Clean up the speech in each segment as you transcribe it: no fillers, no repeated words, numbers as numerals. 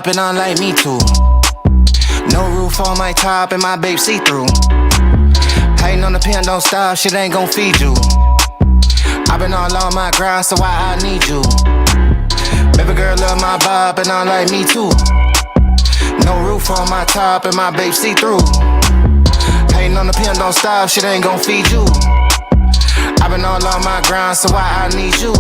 bop and unlike me too. No roof on my top and my babe see-through. Hating on the pen, don't stop, shit ain't gon' feed you. I been all on my grind, so why I need you? Baby girl love my bop and unlike me too. No roof on my top and my babe see-through. Hating on the pen, don't stop, shit ain't gon' feed you. I been all on my grind, so why I need you?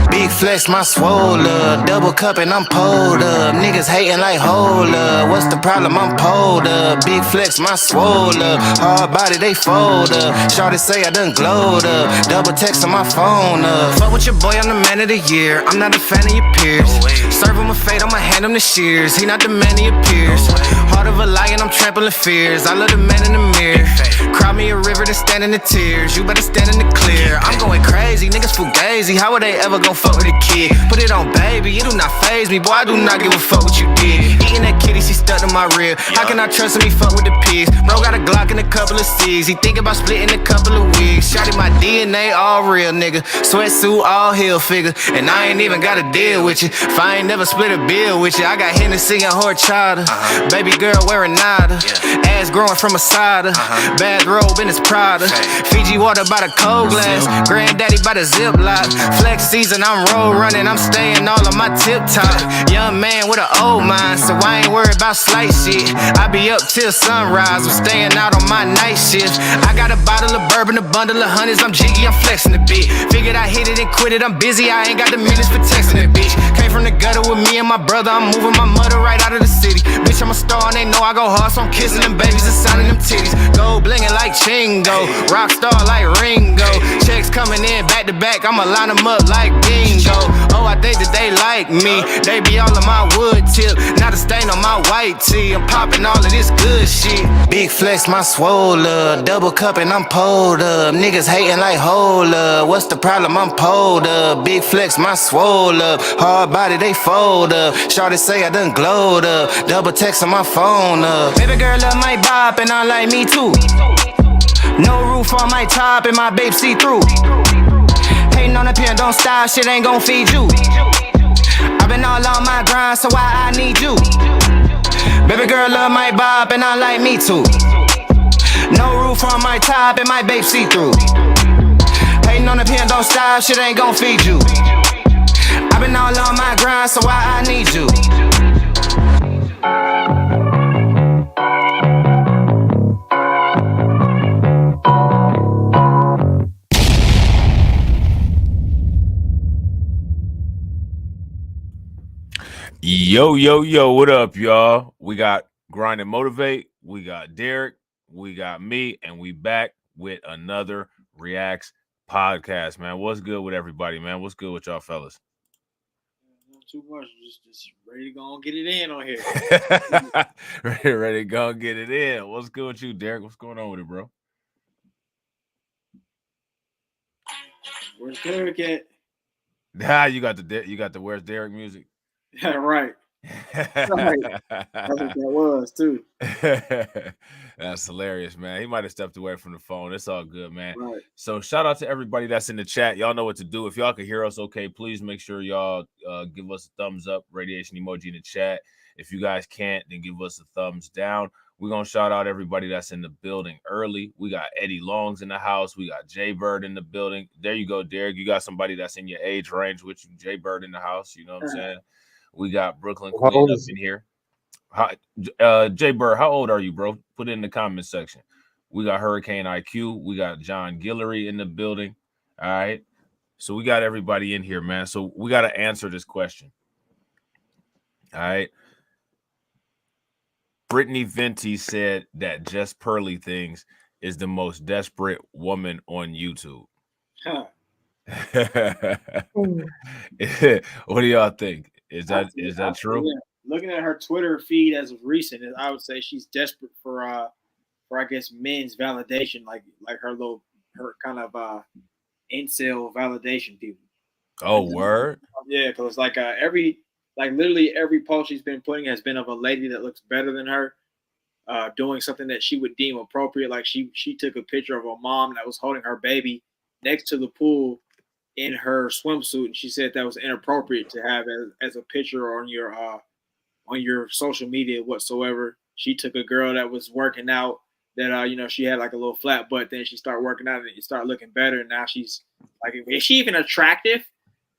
Big flex, my swole up. Double cup and I'm pulled up. Niggas hating like hold up. What's the problem? I'm pulled up. Big flex, my swole up. Hard body, they fold up. Shawty say I done glowed up. Double text on my phone up. Fuck with your boy, I'm the man of the year. I'm not a fan of your peers. Serve him a fate, I'ma hand him the shears. He not the man of your peers. Heart of a lion, I'm trampling fears. I love the man in the mirror. Cry me a river, then stand in the tears. You better stand in the clear. I'm going crazy, niggas fugazi. How would they ever go fuck with a kid? Put it on, baby, it do not faze me. Boy, I do not give a fuck what you did. Eating that kitty, she stuck to my rib. How can I trust him? He fuck with the pigs. Bro got a Glock and a couple of C's. He think about splitting a couple of wigs. Shotty my DNA, all real, nigga. Sweatsuit, all heel figure. And I ain't even gotta deal with you. If I ain't never split a bill with you. I got Hennessy and horchata. Baby girl wearing nada. Ass growing from a cider. Bathrobe in his Prada. Fiji water by the cold glass. Granddaddy by the Ziploc. Flex season, I'm roll running. I'm staying all on my tip top. Young man with an old mind, so I ain't worried about slight shit. I be up till sunrise. I'm staying out on my night shift. I got a bottle of bourbon, a bundle of hundreds. I'm jiggy, I'm flexing a bit. Figured I hit it and quit it. I'm busy, I ain't got the minutes for texting it, bitch. Came from the gutter with me and my brother. I'm moving my mother right out of the city. Bitch, I'm a star and they know I go hard, so I'm kissing them babies and signing them titties. Gold blinging like Chingo, rock star like Ringo. Checks coming in back to back, I'ma line them up like bingo. Oh, I think that they like me. They be all on my wood tip, not a stain on my white tee. I'm popping all of this good shit. Big flex, my swole up. Double cup and I'm pulled up. Niggas hating like hold up. What's the problem? I'm pulled up. Big flex, my swole up. Hard body, they fold up. Shawty say I done glowed up. Double text on my phone up. Baby girl love my bop and I like me too. No roof on my top and my babe see through. Hating on the pen, don't stop, shit ain't gon' feed you. I been all on my grind, so why I need you? Baby girl love my bop and I like me too. No roof on my top and my babe see through. Hating on the pen, don't stop, shit ain't gon' feed you. I been all on my grind, so why I need you? Yo, what up, y'all? We got Grind and Motivate, we got Derek, we got me, and we back with another Reacts podcast, man. What's good with everybody, man? What's good with y'all fellas? Not too much, just ready to go and get it in on here. ready to go and get it in. What's good with you, Derek? What's going on with it, bro? Where's Derek at? You got the Where's Derek music? Yeah, right. Right. I think that was too. That's hilarious, man. He might have stepped away from the phone. It's all good, man. Right. So shout out to everybody that's in the chat. Y'all know what to do. If y'all can hear us okay, please make sure y'all give us a thumbs up, radiation emoji in the chat. If you guys can't, then give us a thumbs down. We're going to shout out everybody that's in the building early. We got Eddie Longs in the house. We got Jay Bird in the building. There you go, Derek. You got somebody that's in your age range with you. Jay Bird in the house. You know what I'm saying? We got Brooklyn Queen up in here. Jay Bird, how old are you, bro? Put it in the comment section. We got Hurricane IQ. We got John Guillory in the building. All right. So we got everybody in here, man. So we got to answer this question. All right. Brittany Venti said that Just Pearly Things is the most desperate woman on YouTube. Huh. What do y'all think? Is that true? Yeah. Looking at her Twitter feed as of recent, I would say she's desperate for I guess men's validation, like her kind of incel validation people. Oh, word. Yeah, because literally every post she's been putting has been of a lady that looks better than her, doing something that she would deem appropriate. Like she took a picture of a mom that was holding her baby next to the pool in her swimsuit, and she said that was inappropriate to have as a picture on your on your social media whatsoever. She took a girl that was working out that she had like a little flat butt. Then she started working out and it started looking better. And now she's like, is she even attractive?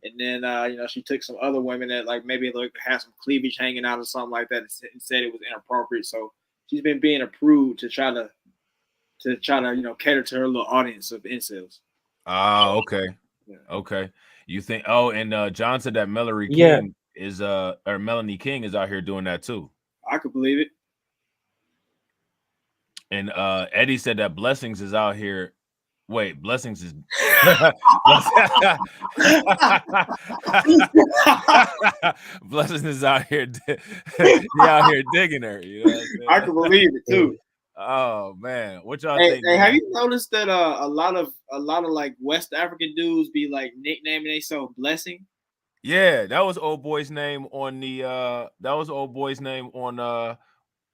And then she took some other women that like maybe had some cleavage hanging out or something like that and said it was inappropriate. So she's been being approved to try to cater to her little audience of incels. Oh, okay. Yeah. Okay. You think and John said that Melanie King is Melanie King is out here doing that too. I could believe it. And Eddie said that Blessings is out here. Wait, Blessings is Blessings is out here. Out here digging her. You know I can believe it too. Oh man, what y'all think? Hey, have you noticed that a lot of like West African dudes be like nicknaming themselves Blessing? Yeah, that was old boy's name on the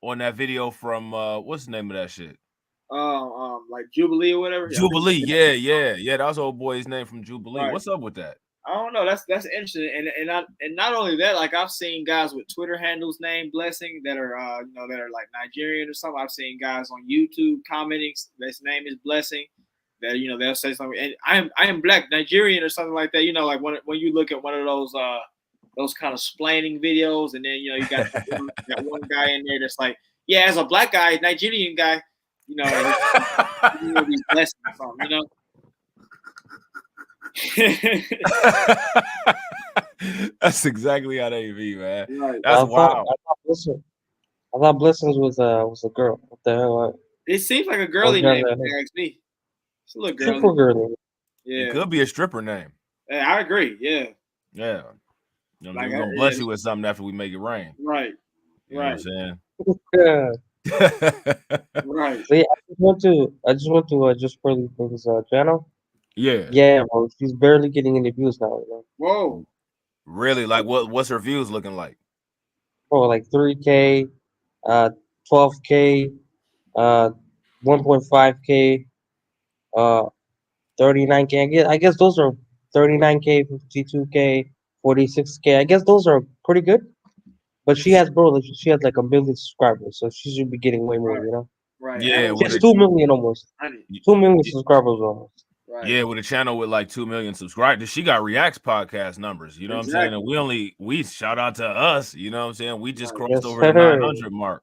on that video from what's the name of that shit? Like Jubilee or whatever. Jubilee, yeah. That was old boy's name from Jubilee. Right. What's up with that? I don't know. That's interesting. And not only that, like I've seen guys with Twitter handles named Blessing that are that are like Nigerian or something. I've seen guys on YouTube commenting his name is Blessing. That they'll say something. And I am black Nigerian or something like that. Like when you look at one of those kind of splaining videos, and then you got that one guy in there that's like, yeah, as a black guy, Nigerian guy. These blessings or something, That's exactly how they be, man. Right. That's wild. I thought Blessings was a girl. What the hell? It seems like a girly name. If you ask me, it's a little girly. Super girly. Yeah, it could be a stripper name. Yeah, I agree. Yeah. Yeah. We're gonna bless you with something after we make it rain. Right. You know what I'm saying? Yeah. Right. So yeah, I just want to just pearly for his channel. Yeah. Yeah, bro. She's barely getting any views now. Whoa. Really? Like what's her views looking like? Oh, like 3K, 12K, 1.5K, 39K. I guess those are 39K, 52K, 46K. I guess those are pretty good. But she has like 1 million subscribers, so she should be getting way more, Right. Yeah. She's 2 million almost. 2 million subscribers almost. Right. Yeah, with a channel with like 2 million subscribers. She got Reacts podcast numbers. You know what I'm saying? And we shout out to us. You know what I'm saying? We just crossed over the 900 mark.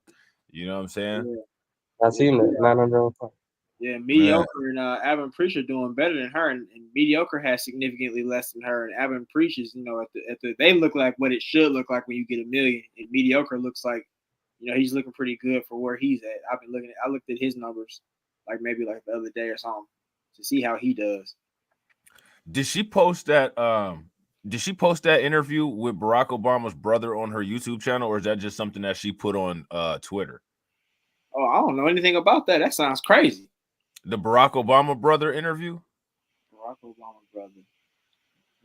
You know what I'm saying? Yeah. I seen it. 900. Yeah, Mediocre and Avon Preacher doing better than her, and Mediocre has significantly less than her. And Avon Preacher's, they look like what it should look like when you get 1 million. And Mediocre looks like, he's looking pretty good for where he's at. I looked at his numbers, like maybe like the other day or something, to see how he does. Did she post that? Did she post that interview with Barack Obama's brother on her YouTube channel, or is that just something that she put on Twitter? Oh, I don't know anything about that. That sounds crazy. The Barack Obama brother interview? Barack Obama brother.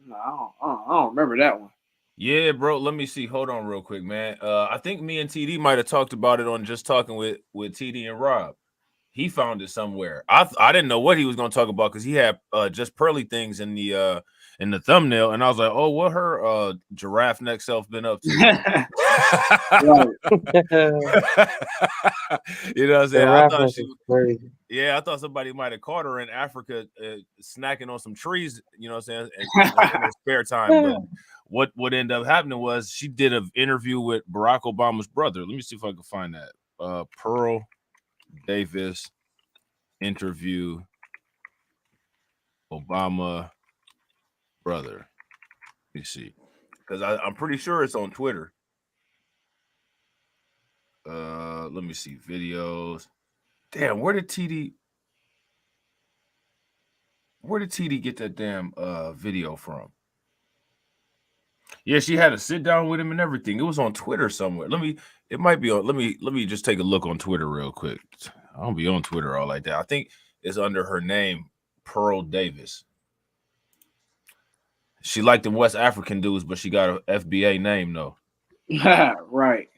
No, I don't remember that one. Yeah, bro. Let me see. Hold on real quick, man. I think me and TD might have talked about it on Just Talking with TD and Rob. He found it somewhere. I didn't know what he was going to talk about because he had just pearly things in the thumbnail, and I was like, oh, what her giraffe neck self been up to? You know what I'm saying? I thought somebody might have caught her in Africa snacking on some trees, you know what I'm saying, in her spare time. But what ended up happening was she did an interview with Barack Obama's brother. Let me see if I can find that. Pearl Davis interview Obama brother. Let me see, because I'm pretty sure it's on Twitter. Let me see videos. Damn, where did TD get that damn video from? Yeah, she had to sit down with him and everything. It was on Twitter somewhere. It might be on. Let me just take a look on Twitter real quick. I don't be on Twitter all like that. I think it's under her name, Pearl Davis. She like the West African dudes, but she got an FBA name though. Right.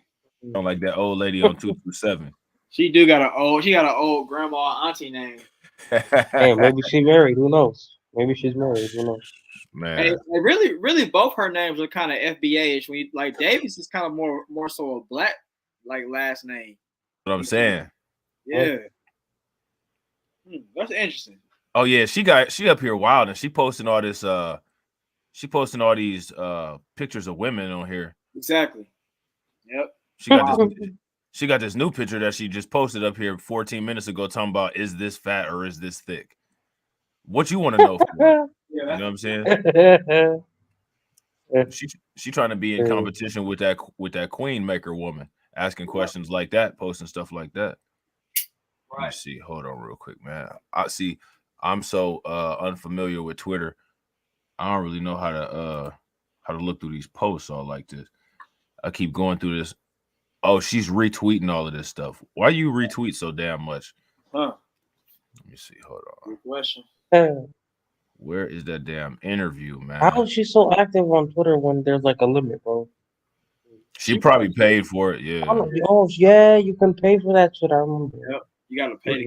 Don't like that old lady on 227. She got an old grandma auntie name. Hey, maybe she married. Who knows? Maybe she's married. You know. Man, really, both her names are kind of FBA-ish. When you, like Davis is kind of more so a black like last name. what I'm saying. Yeah, that's interesting. Oh yeah, she up here wild, and she posting all this. She posting all these pictures of women on here. Exactly. Yep. She got this. She got this new picture that she just posted up here 14 minutes ago, talking about is this fat or is this thick? What you want to know? For? You know what I'm saying? She trying to be in competition with that queen maker woman, asking questions like that, posting stuff like that. Right. Let me see. Hold on, real quick, man. I see. I'm so unfamiliar with Twitter. I don't really know how to look through these posts all like this. I keep going through this. Oh, she's retweeting all of this stuff. Why you retweet so damn much? Huh. Let me see. Hold on. Good question. Where is that damn interview, man? How is she so active on Twitter when there's like a limit, bro? She probably paid for it. Yeah. Oh yeah, you can pay for that shit. I remember. Yep. You gotta pay.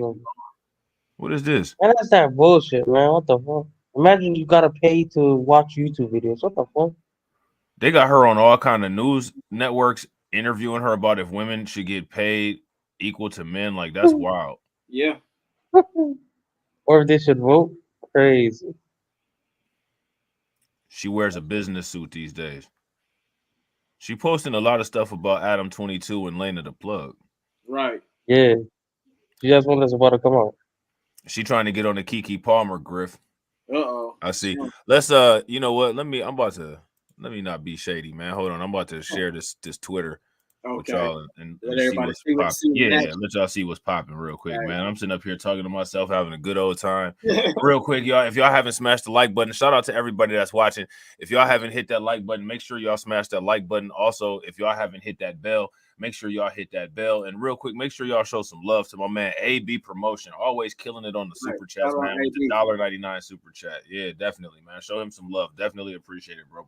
What is this? Man, that's that bullshit, man. What the fuck? Imagine you gotta pay to watch YouTube videos. What the fuck? They got her on all kind of news networks interviewing her about if women should get paid equal to men. Like that's wild. Yeah. Or if they should vote. Crazy. She wears a business suit these days. She posting a lot of stuff about Adam 22 and Lena the Plug. Right. Yeah. She just one that's about to come out. She trying to get on the Kiki Palmer griff. Uh-oh. I see. Let's you know what? Let me not be shady, man. Hold on. I'm about to share this Twitter with y'all and see what's popping. Yeah, let y'all see what's popping real quick, man. I'm sitting up here talking to myself, having a good old time. Real quick, y'all. If y'all haven't smashed the like button, shout out to everybody that's watching. If y'all haven't hit that like button, make sure y'all smash that like button. Also, if y'all haven't hit that bell, make sure y'all hit that bell. And real quick, make sure y'all show some love to my man AB Promotion. Always killing it on the super chats, man. With the $1.99 super chat. Yeah, definitely, man. Show him some love. Definitely appreciate it, bro.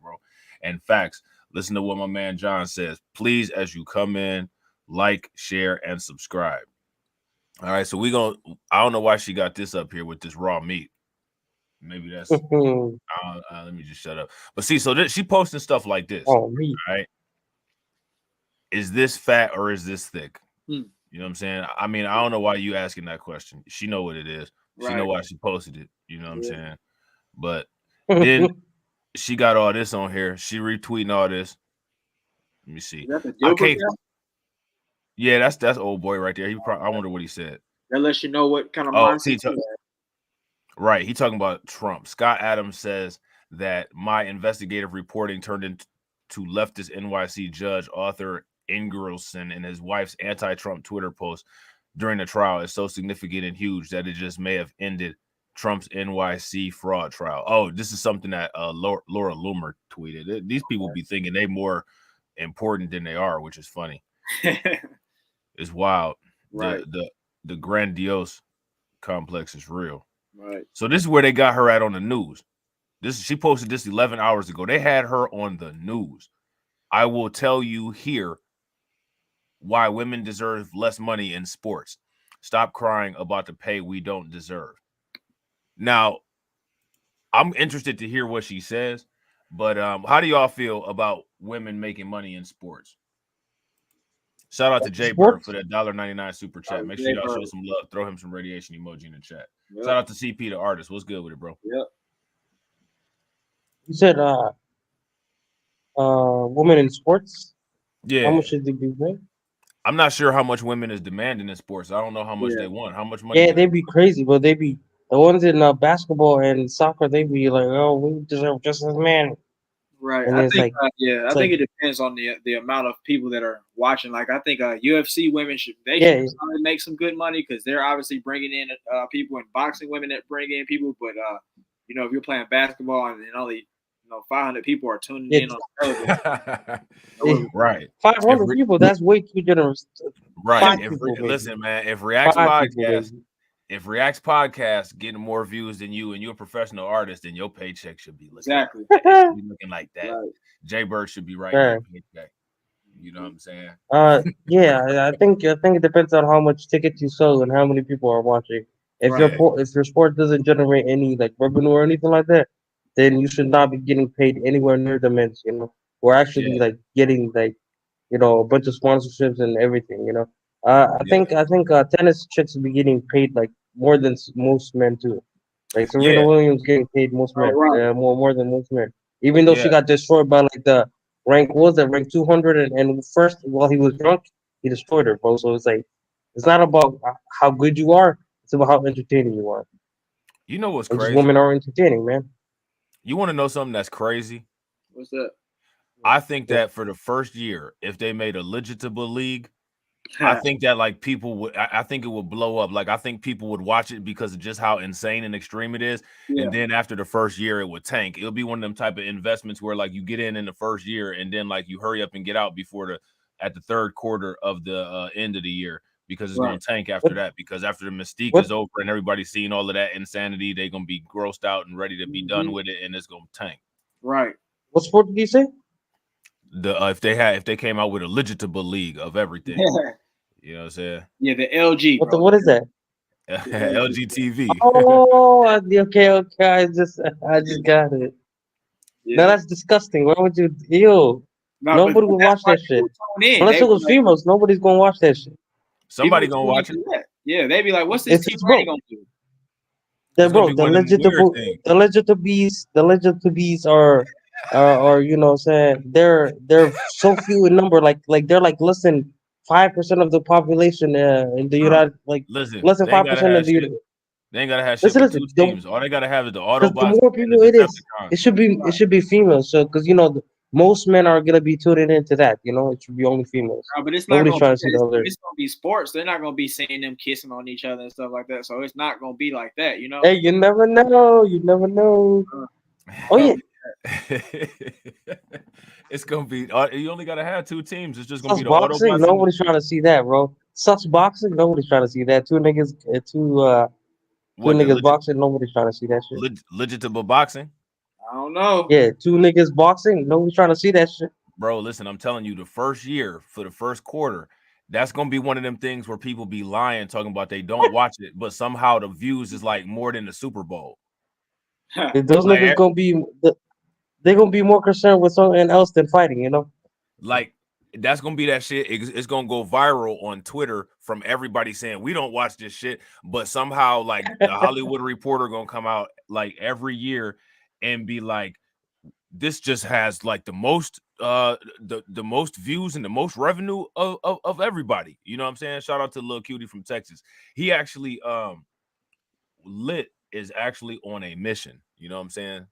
And facts. Listen to what my man John says. Please, as you come in, like, share, and subscribe. All right, so I don't know why she got this up here with this raw meat. Maybe that's let me just shut up. But see, so she posting stuff like this. Oh, meat. All right. Is this fat or is this thick? You know what I'm saying? I mean, I don't know why you asking that question. She know what it is. She know why she posted it. You know what I'm saying? But then she got all this on here. She retweeting all this. Let me see. Yeah, that's old boy right there. I wonder what he said. That lets you know what kind of mindset. Right. He talking about Trump. Scott Adams says that my investigative reporting turned into leftist NYC judge Arthur Ingerson and his wife's anti-Trump Twitter post during the trial is so significant and huge that it just may have ended Trump's NYC fraud trial. Oh, this is something that Laura Loomer tweeted. These people be thinking they more important than they are, which is funny. It's wild. Right. The grandiose complex is real. Right. So this is where they got her at on the news. She posted this 11 hours ago. They had her on the news. I will tell you here why women deserve less money in sports. Stop crying about the pay we don't deserve. Now, I'm interested to hear what she says, but how do y'all feel about women making money in sports? Shout out to Jay Bird for that $1.99 super chat. Make sure y'all show some love. Throw him some radiation emoji in the chat. Yep. Shout out to CP, the artist. What's good with it, bro? Yep. You said women in sports? Yeah. How much should they be paid? I'm not sure how much women is demanding in sports. I don't know how much they want. How much money? Yeah, they'd be crazy, but they be the ones in basketball and soccer. They be like, oh, we deserve just as men. Right. And I think it depends on the amount of people that are watching. Like I think UFC women should probably make some good money because they're obviously bringing in people, and boxing women that bring in people. But if you're playing basketball and only 500 people are tuning in on television, right? 500 people. That's way too generous. Right. Listen, man. If React's podcast getting more views than you, and you're a professional artist, then your paycheck should be looking looking like that. Right. Jay Bird should be right. You know what I'm saying? Yeah, I think it depends on how much tickets you sold and how many people are watching. If your sport doesn't generate any like revenue or anything like that, then you should not be getting paid anywhere near the men's. We're actually Yeah, like getting like a bunch of sponsorships and everything. yeah, I think tennis chicks be getting paid like more than most men too. Like Serena yeah, Williams getting paid most Oh, men, right. more than most men. Even though she yeah. got destroyed by like the rank 200 and first while he was drunk, he destroyed her, bro. So it's like it's not about how good you are, it's about how entertaining you are. You know what's And just crazy? women are entertaining, man. You want to know something that's crazy? What's that? I think Yeah. that for the first year, if they made a legitimate league, I think that like people would I think it would blow up. Like I think people would watch it because of just how insane and extreme it is. Yeah. And then after the first year, it would tank. It'll be one of them type of investments where like you get in the first year and then like you hurry up and get out before the third quarter of the end of the year because it's Right. gonna tank after What that. Because after the mystique what is over and everybody's seeing all of that insanity, they're gonna be grossed out and ready to be done Mhm. with it, and it's gonna tank. Right. what sport did you say? If they came out with a legitimate league of everything, you know what I'm saying? Yeah, the LG, What the bro. what is that? The LG. LGTV. Oh, okay. I just got it. No, Yeah. that's disgusting. Why would you? Ew. No, but Nobody would that's watch why that shit. people tune in. Unless They it be was like, females, nobody's gonna watch that shit. people Somebody gonna tune watch it. into that. Yeah, they be like, what's this It's T just Rain bro. gonna do? The It's gonna bro, be one of them weird things. the legitimate bees are what I'm saying, they're so few in number, like they're like less than 5% of the population in the Huh. United, like Listen, less than they ain't five gotta percent have of shit. the. They ain't gotta have shit but two Listen, teams. All they gotta have is the because the Autobots more and people the it is, Decepticons. it should be females. So because most men are gonna be tuning into that. It should be only females. No, but it's not Nobody's gonna be trying to that. see the other. It's gonna be sports. They're not gonna be seeing them kissing on each other and stuff like that. So it's not gonna be like that, you know? Hey, you never know. You never know. Uh, Oh so yeah, It's gonna be. You only gotta have two teams. It's just gonna sus be the boxing. Autobots and Nobody's trying to see that, bro. Sus boxing. Nobody's trying to see that. Two what the niggas boxing. Nobody's trying to see that shit. legitimate boxing, I don't know. Yeah, two niggas boxing. Nobody's trying to see that shit. bro. Listen, I'm telling you, the first year for the first quarter, that's gonna be one of them things where people be lying, talking about they don't watch it, but somehow the views is like more than the Super Bowl. Those Like, niggas they're gonna be more concerned with something else than fighting. Like that's gonna be that shit. It's gonna go viral on Twitter from everybody saying we don't watch this shit, but somehow like the Hollywood Reporter gonna come out like every year and be like, this just has like the most the most views and the most revenue of everybody. You know what I'm saying? Shout out to Lil Cutie from Texas. He actually Lit is actually on a mission. You know what I'm saying?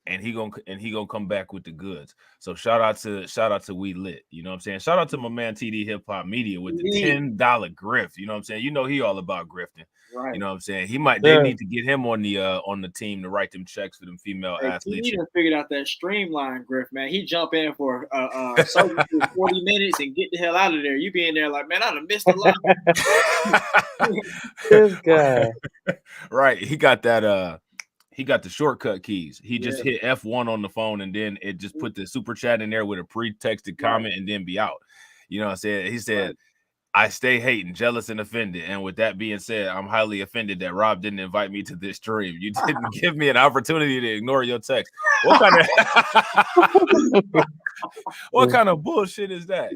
And he gonna come back with the goods. So shout out to We Lit. You know what I'm saying? Shout out to my man TD Hip Hop Media with the Indeed. $10 grift. You know what I'm saying? You know he all about grifting. Right. You know what I'm saying? They Sure. need to get him on the team to write them checks for them female Hey, athletes. he done figured out that streamline grift, man. He jump in for certain 40 minutes and get the hell out of there. You be in there like, man, I done missed a lot. This guy. Right. He got that he got the shortcut keys. He just Yeah. hit F1 on the phone and then it just put the super chat in there with a pre-texted comment and then be out. You know what I'm saying? He said, Right. I stay hating, jealous, and offended. And with that being said, I'm highly offended that Rob didn't invite me to this stream. You didn't give me an opportunity to ignore your text. What kind of bullshit is that?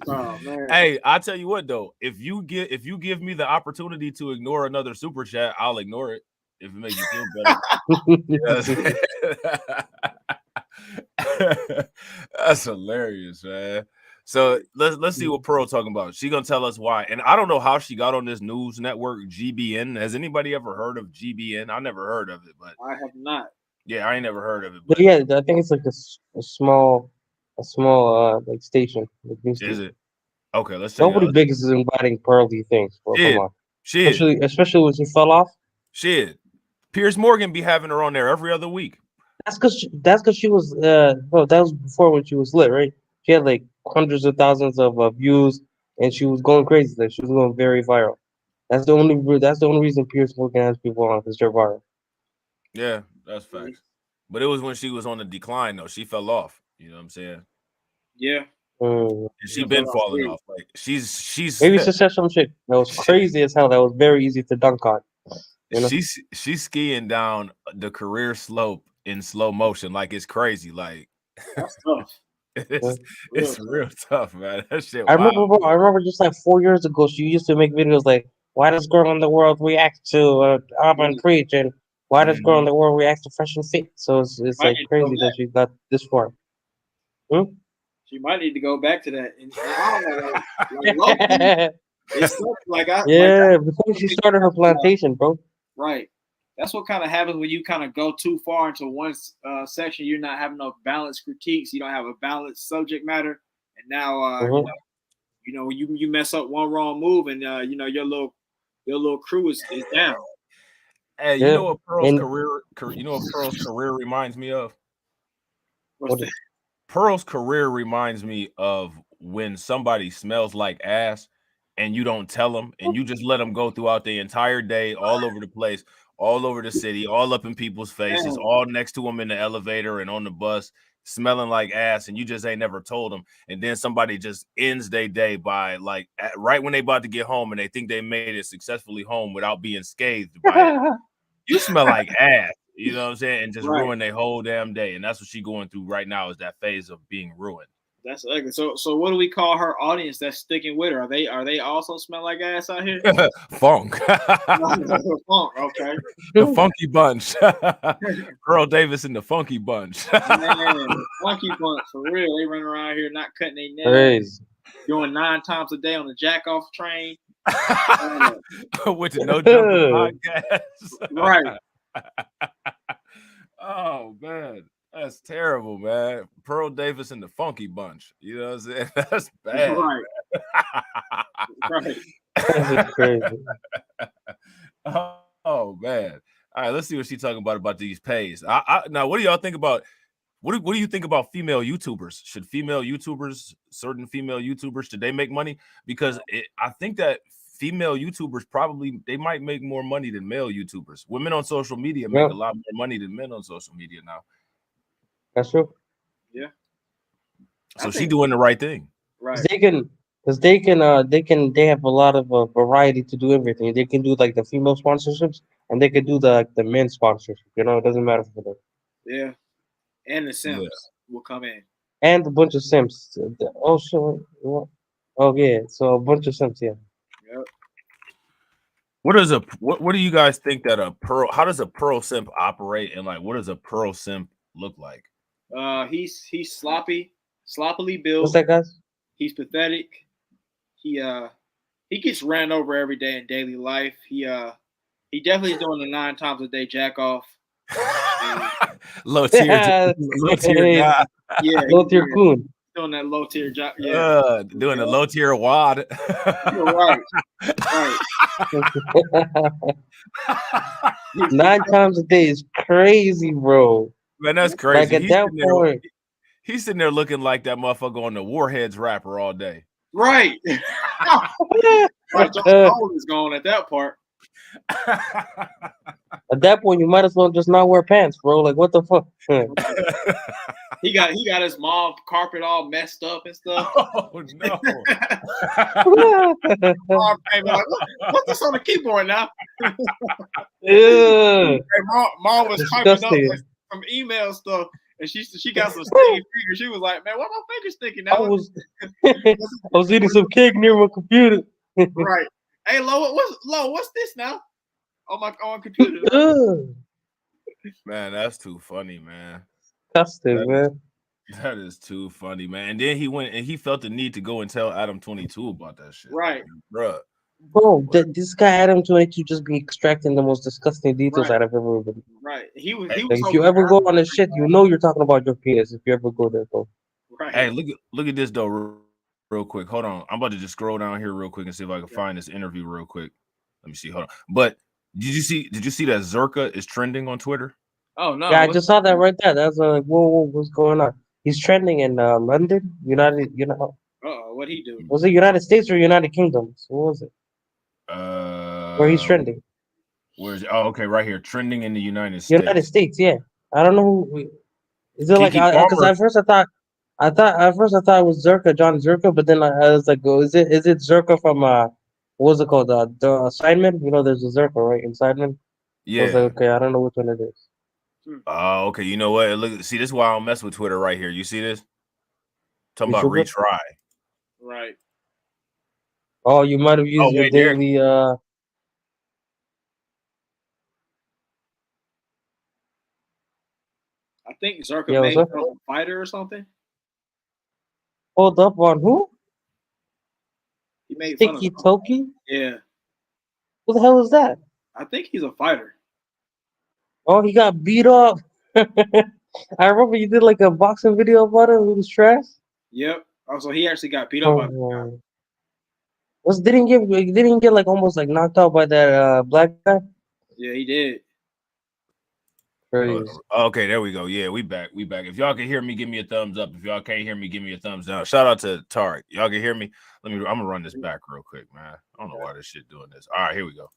Oh man. Hey, I tell you what though, if you give me the opportunity to ignore another super chat, I'll ignore it if it makes you feel better. That's hilarious, man. So let's see what Pearl talking about. She gonna tell us why. And I don't know how she got on this news network, GBN. Has anybody ever heard of GBN? I never heard of it, but I have not. yeah, I ain't never heard of it. But But yeah, I think it's like a small like station. Like news is station. it okay? Let's check it Nobody out. big is inviting Pearly things, bro. Come Shit, on. shit, Especially when she fell off. shit. Piers Morgan be having her on there every other week. That's cause she was bro, that was before when she was lit, right? She had like hundreds of thousands of views and she was going crazy. Like she was going very viral. That's the only reason Pierce Morgan has people on because they're viral. Yeah, that's facts. But it was when she was on the decline though. She fell off. You know what I'm saying? Yeah. Mm. And she been falling off. Like she's Maybe Succession chick. That was crazy as hell. That was very easy to dunk on. You know? she's skiing down the career slope in slow motion. Like it's crazy. Like That's tough. it's real tough, man. That shit. I Wow. remember, bro, I remember just like 4 years ago, she used to make videos like, "Why does girl in the world react to Auburn Preach?" and "Why does girl in the world react to Fresh and Fit?" So it's Might like need to go crazy that back. she got this far. Hmm? She might need to go back to that. And I don't know, like low-key, it's stuff Yeah, before she started her plantation, bro. right. That's what kind of happens when you kind of go too far into one section. You're not having no balanced critiques. You don't have a balanced subject matter, and now you know you mess up one wrong move, and you know your little crew is down. Hey, you Yeah. know what Pearl's And career reminds me of? What's that? Pearl's career reminds me of when somebody smells like ass and you don't tell them and you just let them go throughout the entire day, all over the place, all over the city, all up in people's faces, all next to them in the elevator and on the bus, smelling like ass, and you just ain't never told them. And then somebody just ends their day by like right when they about to get home and they think they made it successfully home without being scathed by it. You smell like ass, you know what I'm saying, and just ruin their whole damn day. And that's what she's going through right now, is that phase of being ruined. That's ugly. So what do we call her audience that's sticking with her? Are they also smell like ass out here? Funk. Funk, okay. The funky bunch. Earl Davis and the funky bunch. Man, funky bunch for real. They run around here not cutting their nails, crazy. doing 9 times a day on the jack off train. With the No Jumper podcast. Right. Oh man, that's terrible, man. Pearl Davis and the funky bunch. You know what I'm saying? That's bad. Right. Right. That's crazy. Oh man. All right, let's see what she's talking about these pays. Now, what do y'all think about? What do you think about female YouTubers? Should certain female YouTubers, should they make money? Because I think that female YouTubers they might make more money than male YouTubers. Women on social media make a lot more money than men on social media now. That's true. Yeah. So she's doing the right thing. Right. They have a lot of variety to do everything. They can do like the female sponsorships, and they can do the men sponsorship. You know, it doesn't matter for them. Yeah. And the Sims will come in. And a bunch of Sims. Oh shit! Oh yeah, so a bunch of Sims. Yeah. Yep. What do you guys think that how does a Pearl simp operate, and like what does a Pearl simp look like? He's sloppily built. What's that, guys? He's pathetic. He gets ran over every day in daily life. He definitely is doing the 9 times a day jack off. Low tier guy. Yeah, low tier coon. Doing that low tier job. Yeah, doing a low tier wad. Right. 9 times a day is crazy, bro. Man, that's crazy. Like at that point, he's sitting there looking like that motherfucker on the Warheads rapper all day. Right. John is gone at that part. At that point, you might as well just not wear pants, bro. Like, what the fuck? He got his mom carpet all messed up and stuff. Oh no! Mom came like, what's this on the keyboard now? Yeah. Mom was typing up like some email stuff, and she got some sticky fingers. She was like, "Man, why my fingers sticky now?" I was eating some cake near my computer. Right. Hey, Lo, what's this now? On my computer. Man, that's too funny, man. Disgusting, man. That is too funny, man. And then he went and he felt the need to go and tell Adam 22 about that shit. Right. Bruh. Bro, this guy Adam 22 just be extracting the most disgusting details out of everybody. Right. He was like, if you ever go on this shit, you know you're talking about your penis if you ever go there, bro. Right. Hey, look at this though, real quick. Hold on. I'm about to just scroll down here real quick and see if I can find this interview real quick. Let me see. Hold on. But did you see that Zerka is trending on Twitter? Oh no. Yeah, I just saw that right there. That's like, whoa, what's going on? He's trending in London, what'd he do? Was it United States or United Kingdom? So what was it? Where he's trending? Where's oh, okay, right here, trending in the United States. United States, yeah. I don't know who. Is it like because at first I At first I thought it was Zerka, John Zerka, but then I was like, oh, is it Zerka from what was it called? The assignment? You know, there's a Zerka, right? Assignment. I was like, Yeah. okay, I don't know which one it is. Oh, okay. You know what? Look, see, this is why I don't mess with Twitter right here. You see this? Talking You about sure? retry. Right. Oh, you might have Oh, used your wait, there. daily. I think Zerka Yeah, what's made up? fun of a fighter or something. Hold up on who? He made fun of Sticky Toki? Yeah. Who the hell is that? I think he's a fighter. Oh, he got beat up. I remember you did like a boxing video about it. It was trash. Yep. Also, he actually got beat up by the guy. Oh, didn't get like almost like knocked out by that black guy? Yeah, he did. Hold Crazy. on. Okay, there we go. Yeah, we back. We back. If y'all can hear me, give me a thumbs up. If y'all can't hear me, give me a thumbs down. Shout out to Tarek. Y'all can hear me? I'm gonna run this back real quick, man. I don't know why this shit doing this. All right, here we go.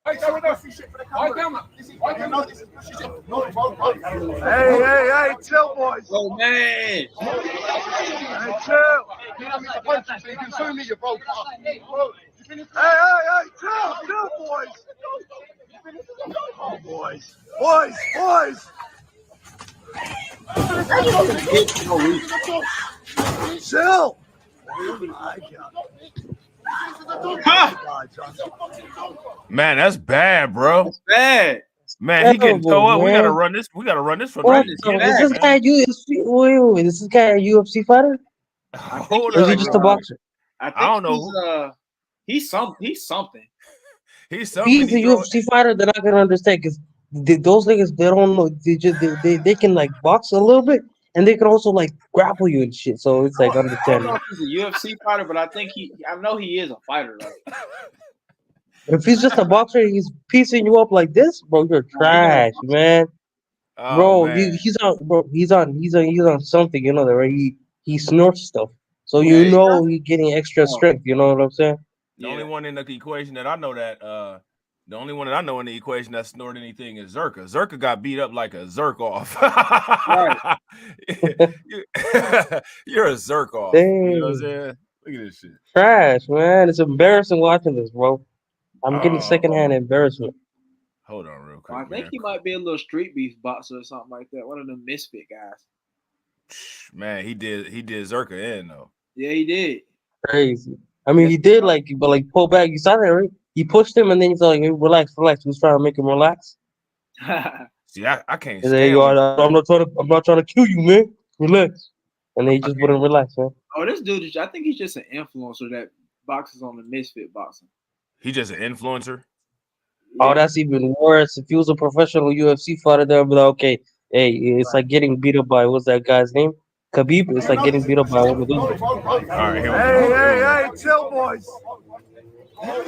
Hey, chill, boys. Oh man. Hey, chill. You can sue me, you broke up. Hey, chill, boys. Oh, boys. Chill. Oh, my God. Man, that's bad, bro. That's bad. Man, he getting Terrible, toe up. We gotta man. run this. We gotta run this from What? right. Get Is this back, guy a UFC? Wait. Is this guy a UFC fighter? Hold Or is up, he just a bro. boxer? I think I don't know. he's something. He's If something. he's a UFC fighter, then I can understand because those niggas they don't know they can like box a little bit and they can also like grapple you and shit. So it's like I don't know understandable. if he's a UFC fighter, but I know he is a fighter though. If he's just a boxer, he's piecing you up like this, bro. You're trash, man. Oh Bro, man. he's on something, you know that right? He snorts stuff, so Yeah, you know he's getting extra strength. You know what I'm saying? The only one in the equation that I know the only one that I know in the equation that snored anything is Zerka. Zerka got beat up like a Zerk off. Right. You're a Zerk off. You know what I'm Dang, saying? Look at this shit. trash, man. It's embarrassing watching this, bro. I'm getting secondhand embarrassment. Hold on real quick, I think man. he might be a little street beef boxer or something like that. One of them misfit guys. Man, he did Zerka in though. Yeah, he did. Crazy. I mean, he did but like pull back. You saw that, right? He pushed him, and then he's like, hey, "Relax." He was trying to make him relax. See, I can't He's like, "Hey, stand yo, when I'm not trying to kill you, man. Relax." And then he just wouldn't relax, man. Oh, this dude, I think he's just an influencer that boxes on the misfit boxing. he just an influencer. Oh, that's even worse. If he was a professional UFC fighter, they'll be like, okay, hey, it's like getting beat up by what's that guy's name? Khabib. It's like getting beat up by one of those guys. All right, here we go. Hey, chill, boys.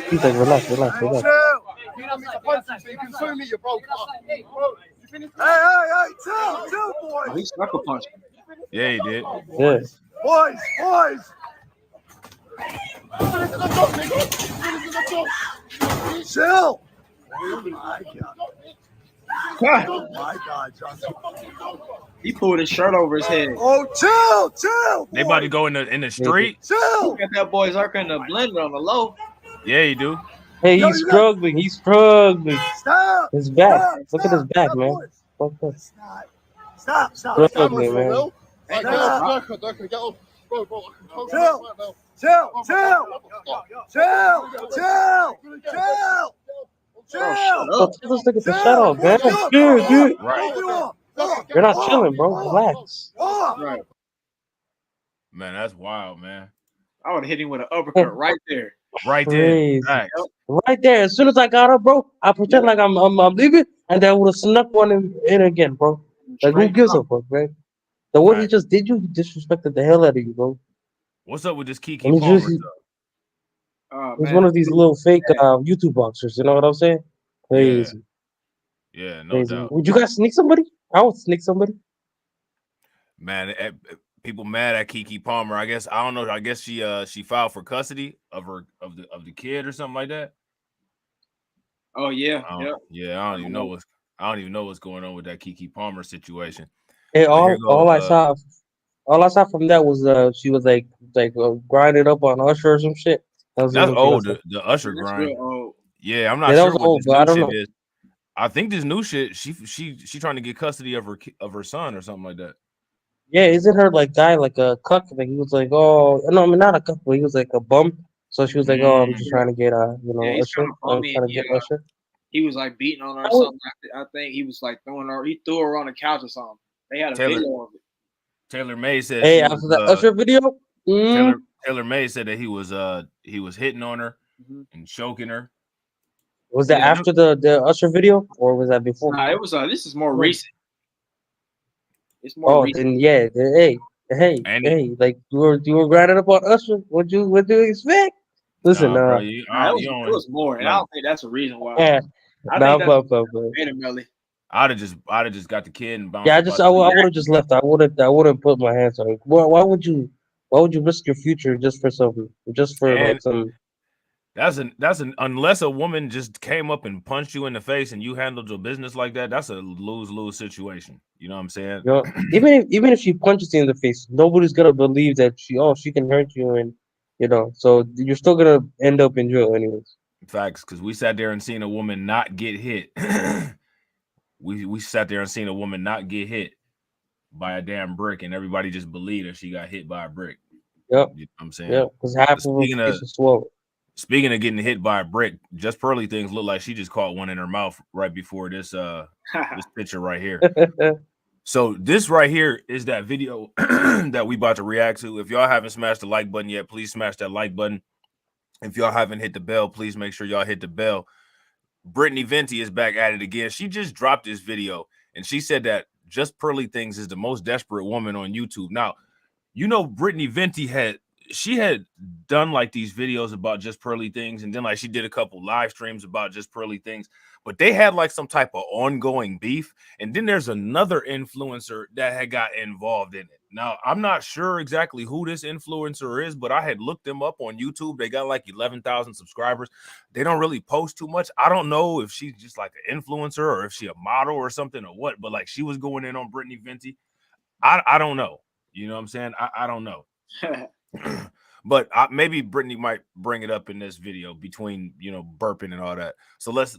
He's like, relax. Chill. You can sue me, you broke up. Hey, chill, boys. He sucker punched him. Yeah, he did. Yeah. Boys. Chill. Oh, my God, Johnson. He pulled his shirt over his head. Oh, chill. They about to go in the street. Chill. Got that boy Zerka in the blender on the low. Yeah, he do. Hey, he's struggling. Stop. His back. Look at his back, man. Boys. Fuck that. Stop. Struggling, man. Hey, get off. Bro, Chill. Bro, tell this nigga to shut up, man. Dude. Right. You're not chilling, bro. Relax. Right. Man, that's wild, man. I would have hit him with an uppercut right there. Right there. Crazy. Right. Right there. As soon as I got up, bro, I pretend like I'm leaving, and then I would have snuck one in again, bro. Like, who gives a fuck, man? The what he just did you, he disrespected the hell out of you, bro. What's up with this Kiki And Palmer? He's one of these little fake YouTube boxers. You know what I'm saying? Crazy. Yeah, no Crazy. doubt. Would you guys sneak somebody? I would sneak somebody. Man, people mad at Kiki Palmer. I guess I don't know. I guess she filed for custody of the kid or something like that. Oh yeah, yeah. I don't even know what's going on with that Kiki Palmer situation. Hey, all I saw All I saw from that was she was like grinding up on Usher or some shit. That was the That's only thing I old. saw. The Usher That's grind. real old. Yeah, I'm Yeah, not that sure was what old, this but I new don't shit know. is. I think this new shit, she trying to get custody of her son or something like that. Yeah, isn't her like guy like a cuck? Like he was like, oh no, I mean not a cuck, but he was like a bum. So she was like, oh, I'm Mm, just trying to get Yeah, he's Usher. kind of I'm bummy. trying to get Usher. He was like beating on her or I would, something. I think he was like throwing her. He threw her on the couch or something. They had a Taylor video of it. Taylor May said hey, she was after that Usher video, Taylor Taylor May said that he was hitting on her Mhm. and choking her. was that Yeah, after the Usher video or was that before? nah, it was. This is more Oh, recent. It's more oh, recent. then yeah, And hey, like you were grinding up on Usher. What do you expect? Listen, nah, bro, Nah, you it don't was more, and I like. don't think that's a reason why. yeah, I nah, think I'm that's up, man. made him Melly. I'd have just got the kid and Yeah, bounced up out the I way. would have just left. I wouldn't put my hands on it. Why would you risk your future just for like And some? that's an unless a woman just came up and punched you in the face and you handled your business like that, that's a lose-lose situation. You know what I'm saying? You know, even if she punches you in the face, nobody's gonna believe that she can hurt you and so you're still gonna end up in jail anyways. Facts, because we sat there and seen a woman not get hit. We sat there and seen a woman not get hit by a damn brick, and everybody just believed that she got hit by a brick. Yep, You know what I'm saying? yep. Because half But of her face was swollen. speaking of getting hit by a brick, just pearly things look like she just caught one in her mouth right before this this picture right here. So this right here is that video that we about to react to. If y'all haven't smashed the like button yet, please smash that like button. If y'all haven't hit the bell, please make sure y'all hit the bell. Brittany Venti is back at it again. She just dropped this video and she said that Just Pearly Things is the most desperate woman on YouTube. Now, you know, Brittany Venti had done like these videos about Just Pearly Things, and then like she did a couple live streams about Just Pearly Things, but they had like some type of ongoing beef. And then there's another influencer that had got involved in it. Now, I'm not sure exactly who this influencer is, but I had looked them up on YouTube. They got like 11,000 subscribers. They don't really post too much. I don't know if she's just like an influencer or if she a model or something or what, but like she was going in on Brittany Venti. I don't know. You know what I'm saying? I don't know. But maybe Brittany might bring it up in this video between burping and all that. So let's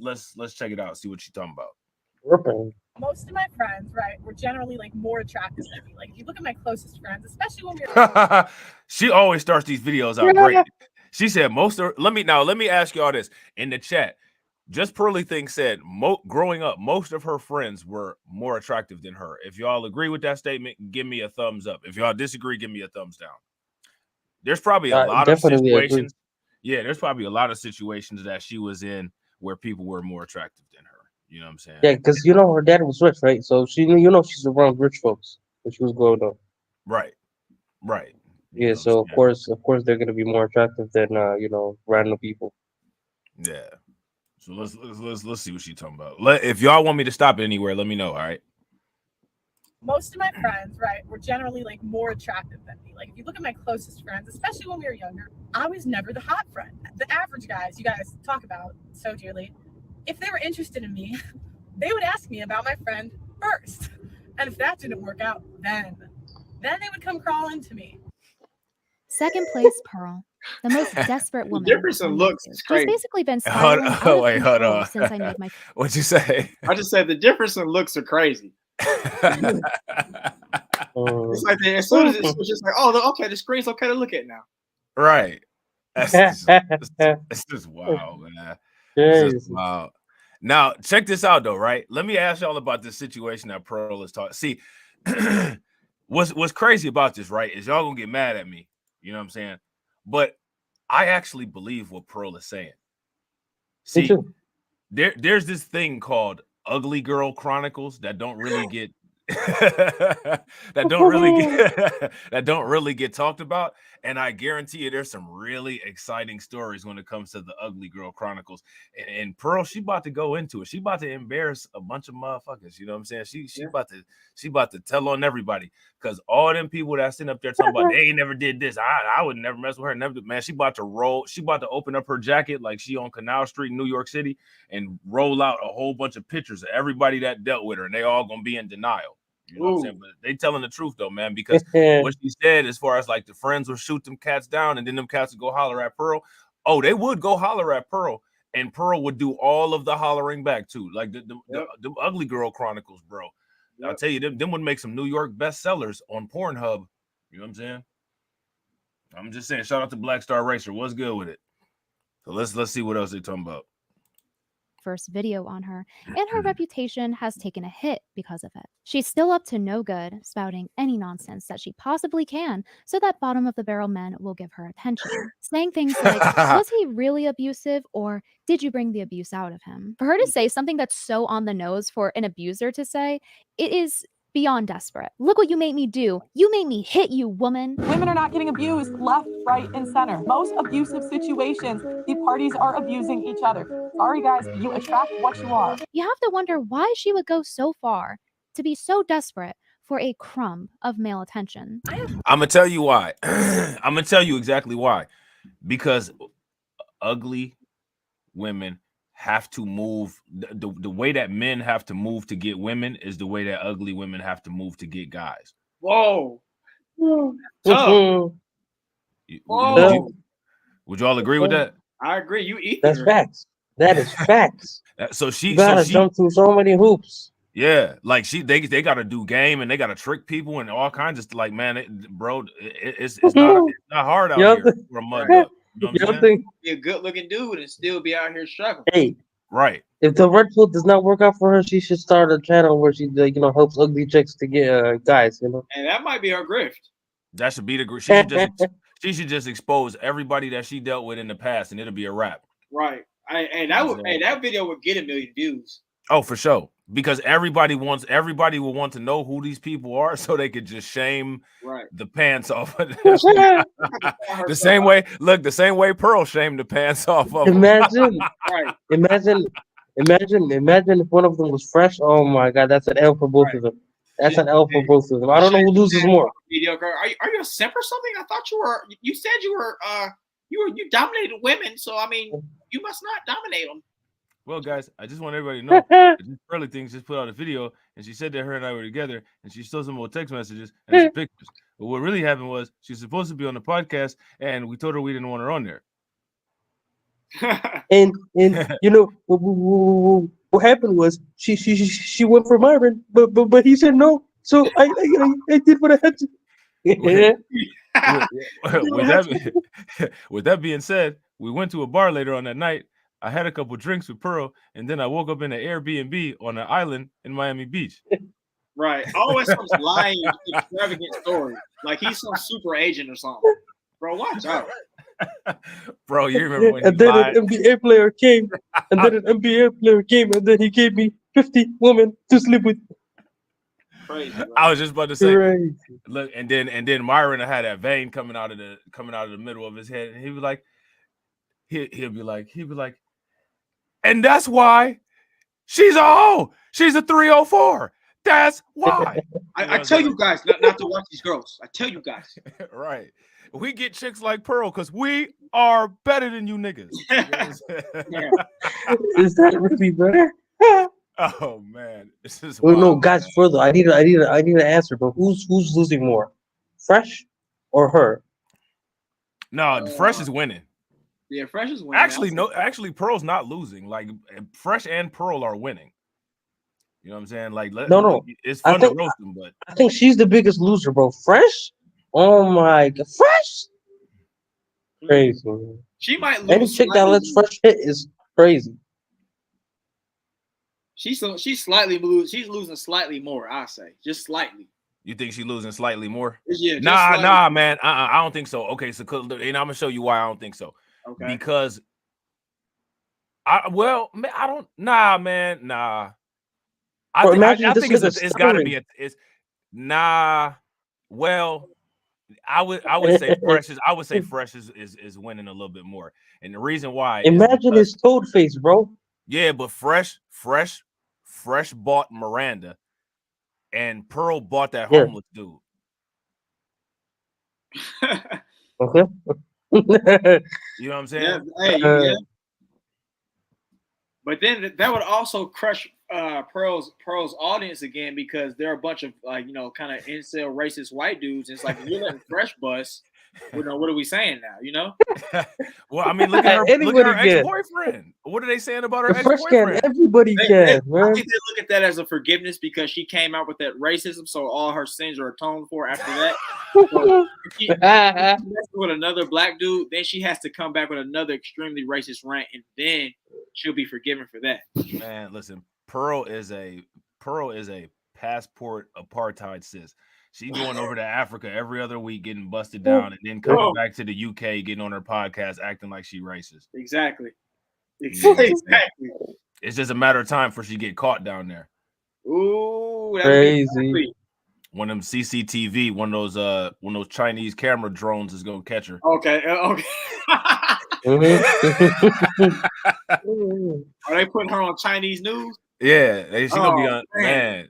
check it out. See what she's talking about. Ripping. Most of my friends, right, were generally like more attractive than me. Like if you look at my closest friends, especially when we were She always starts these videos out great. She said let me ask you all this in the chat. Just Pearly Things said growing up, most of her friends were more attractive than her. If y'all agree with that statement, give me a thumbs up. If y'all disagree, give me a thumbs down. There's probably a lot of Definitely agree. situations. Yeah, there's probably a lot of situations that she was in where people were more attractive than her. You know what I'm saying? Yeah, because her dad was rich, right? So she's around rich folks when she was growing up. Right. You Yeah, know what so I'm of course they're gonna be more attractive than random people. saying? Yeah. So let's see what she's talking about. If y'all want me to stop it anywhere, let me know. All right. most of my friends, right, were generally like more attractive than me. Like if you look at my closest friends, especially when we were younger, I was never the hot friend. The average guys you guys talk about so dearly, if they were interested in me, they would ask me about my friend first. And if that didn't work out, then they would come crawling to me. Second place, Pearl, the most desperate woman. difference in on looks YouTube. is She's crazy. basically been spiraling out of Wait, hold control on. since I made my. What'd you say? I just said the difference in looks are crazy. It's like as soon as it's just like, oh, okay, the screen's okay to look at now. Right. It's just wild, man. It's just wild. Now, check this out, though, right? Let me ask y'all about this situation that Pearl is talking. See, what's crazy about this, right, is y'all gonna get mad at me. You know what I'm saying? But I actually believe what Pearl is saying. See, there's this thing called Ugly Girl Chronicles that don't really get that don't really get talked about, and I guarantee you there's some really exciting stories when it comes to the Ugly Girl Chronicles. And Pearl, she about to go into it. She about to embarrass a bunch of motherfuckers. You know what I'm saying? She about to tell on everybody, because all them people that sitting up there talking about they ain't never did this. I would never mess with her. Never, man. She about to open up her jacket like she on Canal Street in New York City and roll out a whole bunch of pictures of everybody that dealt with her, and they all gonna be in denial. You know what I'm saying? But they telling the truth though, man, because what she said as far as like the friends would shoot them cats down and then them cats would go holler at Pearl. Oh, they would go holler at Pearl, and Pearl would do all of the hollering back too. Like the Ugly Girl Chronicles, bro. Yep. I'll tell you, them would make some New York bestsellers on Pornhub. You know what I'm saying? I'm just saying, shout out to Black Star Racer. What's good with it? So let's see what else they're talking about. First video on her, and her reputation has taken a hit because of it. She's still up to no good, spouting any nonsense that she possibly can so that bottom of the barrel men will give her attention. Saying things like, was he really abusive, or did you bring the abuse out of him? For her to say something that's so on the nose for an abuser to say, it is beyond desperate. Look what you made me do. You made me hit you, woman. Women are not getting abused left, right, and center. Most abusive situations, the parties are abusing each other. Sorry, guys, you attract what you are. You have to wonder why she would go so far to be so desperate for a crumb of male attention. I'm going to tell you why. I'm going to tell you exactly why. Because ugly women have to move. The way that men have to move to get women is the way that ugly women have to move to get guys. Whoa. Would you all agree with that? I agree. You eat That's facts. That is facts. So she gotta jump through so many hoops. Yeah, like they got to do game and they got to trick people and all kinds of like, man, bro, it's not hard out here for a mug up. You know what I'm saying? Be a good looking dude and still be out here struggling. Hey, right. If the red pill does not work out for her, she should start a channel where she helps ugly chicks to get guys. And that might be her grift. That should be the grift. She should just expose everybody that she dealt with in the past, and it'll be a wrap. Right. That video would get 1 million views. Oh, for sure. Because everybody will want to know who these people are, so they could just shame the pants off. The same way Pearl shamed the pants off of imagine if one of them was fresh. Oh my God, that's an L for both of them. That's an L for both of them. I don't know who loses more. Mediocre. Are you a simp or something? I thought you were. You said you dominated women, so I mean, you must not dominate them. Well, guys, I just want everybody to know that Pearly Things just put out a video, and she said that her and I were together, and she stole some more text messages and some pictures. But what really happened was she's supposed to be on the podcast, and we told her we didn't want her on there. and what happened was she went for Myron, but he said no, so I did what I had to. With that being said, we went to a bar later on that night. I had a couple drinks with Pearl, and then I woke up in an Airbnb on an island in Miami Beach. Right. Always some lying, extravagant story. Like he's some super agent or something. Bro, watch out. Bro, you remember when and then an NBA player came, and then he gave me 50 women to sleep with. Crazy, I was just about to say, crazy. Look, and then Myron had that vein coming out of the middle of his head, and he was like, he'll be like, and that's why she's a hoe. She's a 304. That's why. I tell you guys not to watch these girls. I tell you guys. Right. We get chicks like Pearl because we are better than you niggas. Is that really better? Oh man, this is no, guys. Further, I need an answer. But who's losing more, Fresh or her? No, Fresh is winning. Yeah, Fresh is winning. Actually, Pearl's not losing. Like Fresh and Pearl are winning. You know what I'm saying? Like, no, it's fun to roast them, but I think she's the biggest loser, bro. Fresh, oh my God, Fresh, crazy. She might lose. Any chick that lets Fresh hit is crazy. She's slightly losing. She's losing slightly more. I say, just slightly. You think she's losing slightly more? Yeah. Nah, man. I don't think so. Okay, so and I'm gonna show you why I don't think so. Okay. Because I don't. Nah, man. Nah. I think it's got to be nah. Well, I would say Fresh is winning a little bit more, and the reason why. Imagine his toad face, bro. Yeah, but Fresh bought Miranda, and Pearl bought that homeless dude. Okay. You know what I'm saying? Yeah. But then that would also crush Pearl's audience again because they're a bunch of like kind of incel racist white dudes. It's like you're letting Fresh bust. What are we saying now? Well, I mean, look at her Anybody can. ex-boyfriend. What are they saying about her The Fresh can. ex-boyfriend? Everybody can, I man. think they look at that as a forgiveness because she came out with that racism, so all her sins are atoned for after that. So if she messes with another black dude, then she has to come back with another extremely racist rant, and then she'll be forgiven for that. Man, listen, Pearl is a passport apartheid sis. She going over to Africa every other week, getting busted down, and then coming back to the UK, getting on her podcast, acting like she racist. Exactly. It's just a matter of time before she get caught down there. Ooh, that's crazy. One of them CCTV, one of those Chinese camera drones is gonna catch her. Okay. Mm-hmm. Are they putting her on Chinese news? Yeah, she gonna be on. Man,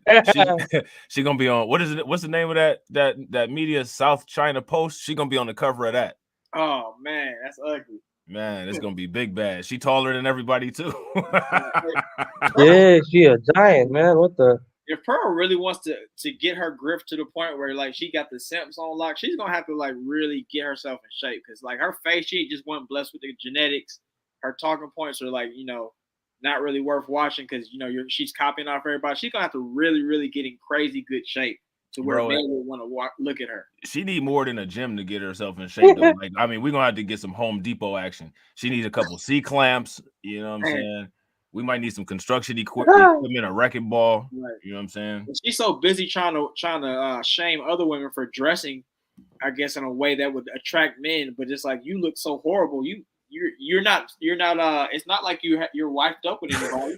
she gonna be on. What is it? What's the name of that media? South China Post. She gonna be on the cover of that. Oh man, that's ugly. Man, it's gonna be big bad. She taller than everybody too. Yeah, she a giant, man. What the? If Pearl really wants to get her grip to the point where like she got the simps on lock, she's gonna have to like really get herself in shape because like her face, she just wasn't blessed with the genetics. Her talking points are like not really worth watching because she's copying off everybody. She's gonna have to really get in crazy good shape to where men will want to look at her. She need more than a gym to get herself in shape. Though. Like, I mean, we're gonna have to get some Home Depot action. She needs a couple C-clamps. You know what I'm saying? We might need some construction equipment, a wrecking ball. Right. You know what I'm saying? She's so busy trying to shame other women for dressing, I guess, in a way that would attract men. But it's like you look so horrible. You're not. It's not like you're wifed up with anybody.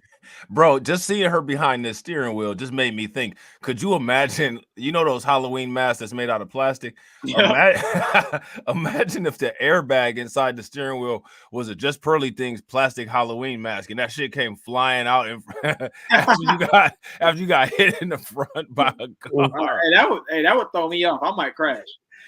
Bro, just seeing her behind this steering wheel just made me think. Could you imagine? Those Halloween masks that's made out of plastic. Yeah. Imagine if the airbag inside the steering wheel was a Just Pearly Things plastic Halloween mask, and that shit came flying out after you got hit in the front by a car. Hey, that would throw me off. I might crash.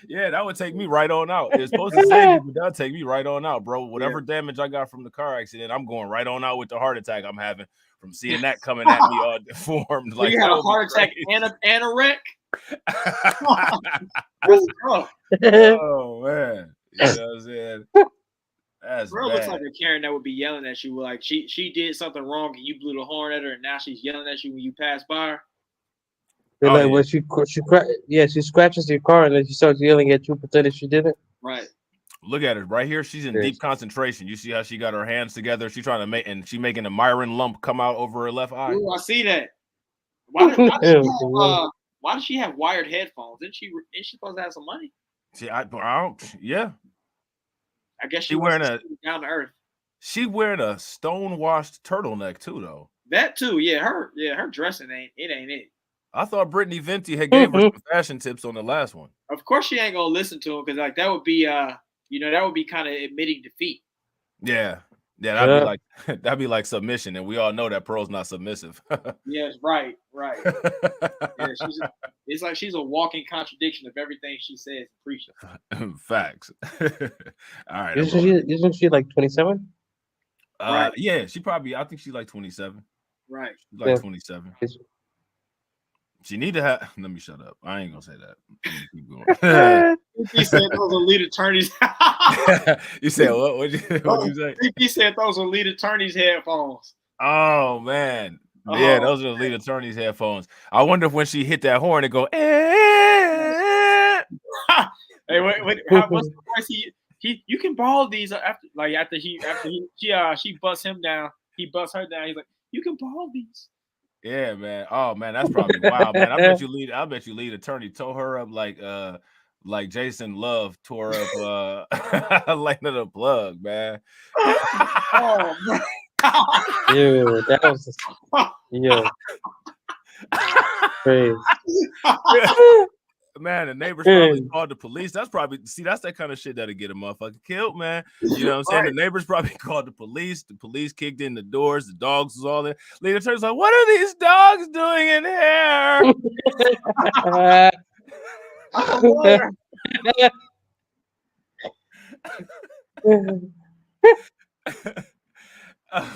Yeah, that would take me right on out. It's supposed to save me, but that'll take me right on out, bro. Whatever damage I got from the car accident, I'm going right on out with the heart attack I'm having from seeing that coming at me all deformed. Like you had a heart attack and a wreck. Oh man, you know what I'm saying? That's Girl bad. looks like a Karen that would be yelling at you, like she did something wrong and you blew the horn at her, and now she's yelling at you when you pass by her. They're like when she scratches your car and then she starts yelling at you, pretending she did it. Right. Look at her right here. She's in deep concentration. You see how she got her hands together? She's trying to making a Myron lump come out over her left eye. Ooh, I see that. Why does she have wired headphones? Isn't she supposed to have some money? See, I don't. Yeah. I guess she wearing a down to earth. She wearing a stone-washed turtleneck too, though. That too, yeah. Her dressing ain't it. I thought Brittany Venti had gave her some fashion tips on the last one. Of course, she ain't gonna listen to him because like that would be that would be kind of admitting defeat. Yeah, that'd be like submission, and we all know that Pearl's not submissive. Yes, right. Yeah, it's like she's a walking contradiction of everything she says and preaches. Facts. All right. Isn't she like 27? Right. Yeah, I think she's like 27. Right. She's like 27. She need to have. Let me shut up. I ain't gonna say that. Keep going. He said those are lead attorneys. You said what? What'd you say? He said those are lead attorneys' headphones. Oh man, yeah, those are the lead attorney's headphones. I wonder if when she hit that horn, it go. Hey, wait. What's the voice? You can borrow these after she busts him down. He busts her down. He's like, you can borrow these. Yeah, man. Oh man, that's probably wild, man. I bet you lead attorney tore her up like Jason Love tore up Elena the Plug, man. Oh man. Ew, that was crazy. Man, the neighbors probably called the police. That's that kind of shit that'll get a motherfucker killed, man. You know what I'm saying? Right. The neighbors probably called the police. The police kicked in the doors. The dogs was all there. Leader turns like, what are these dogs doing in here?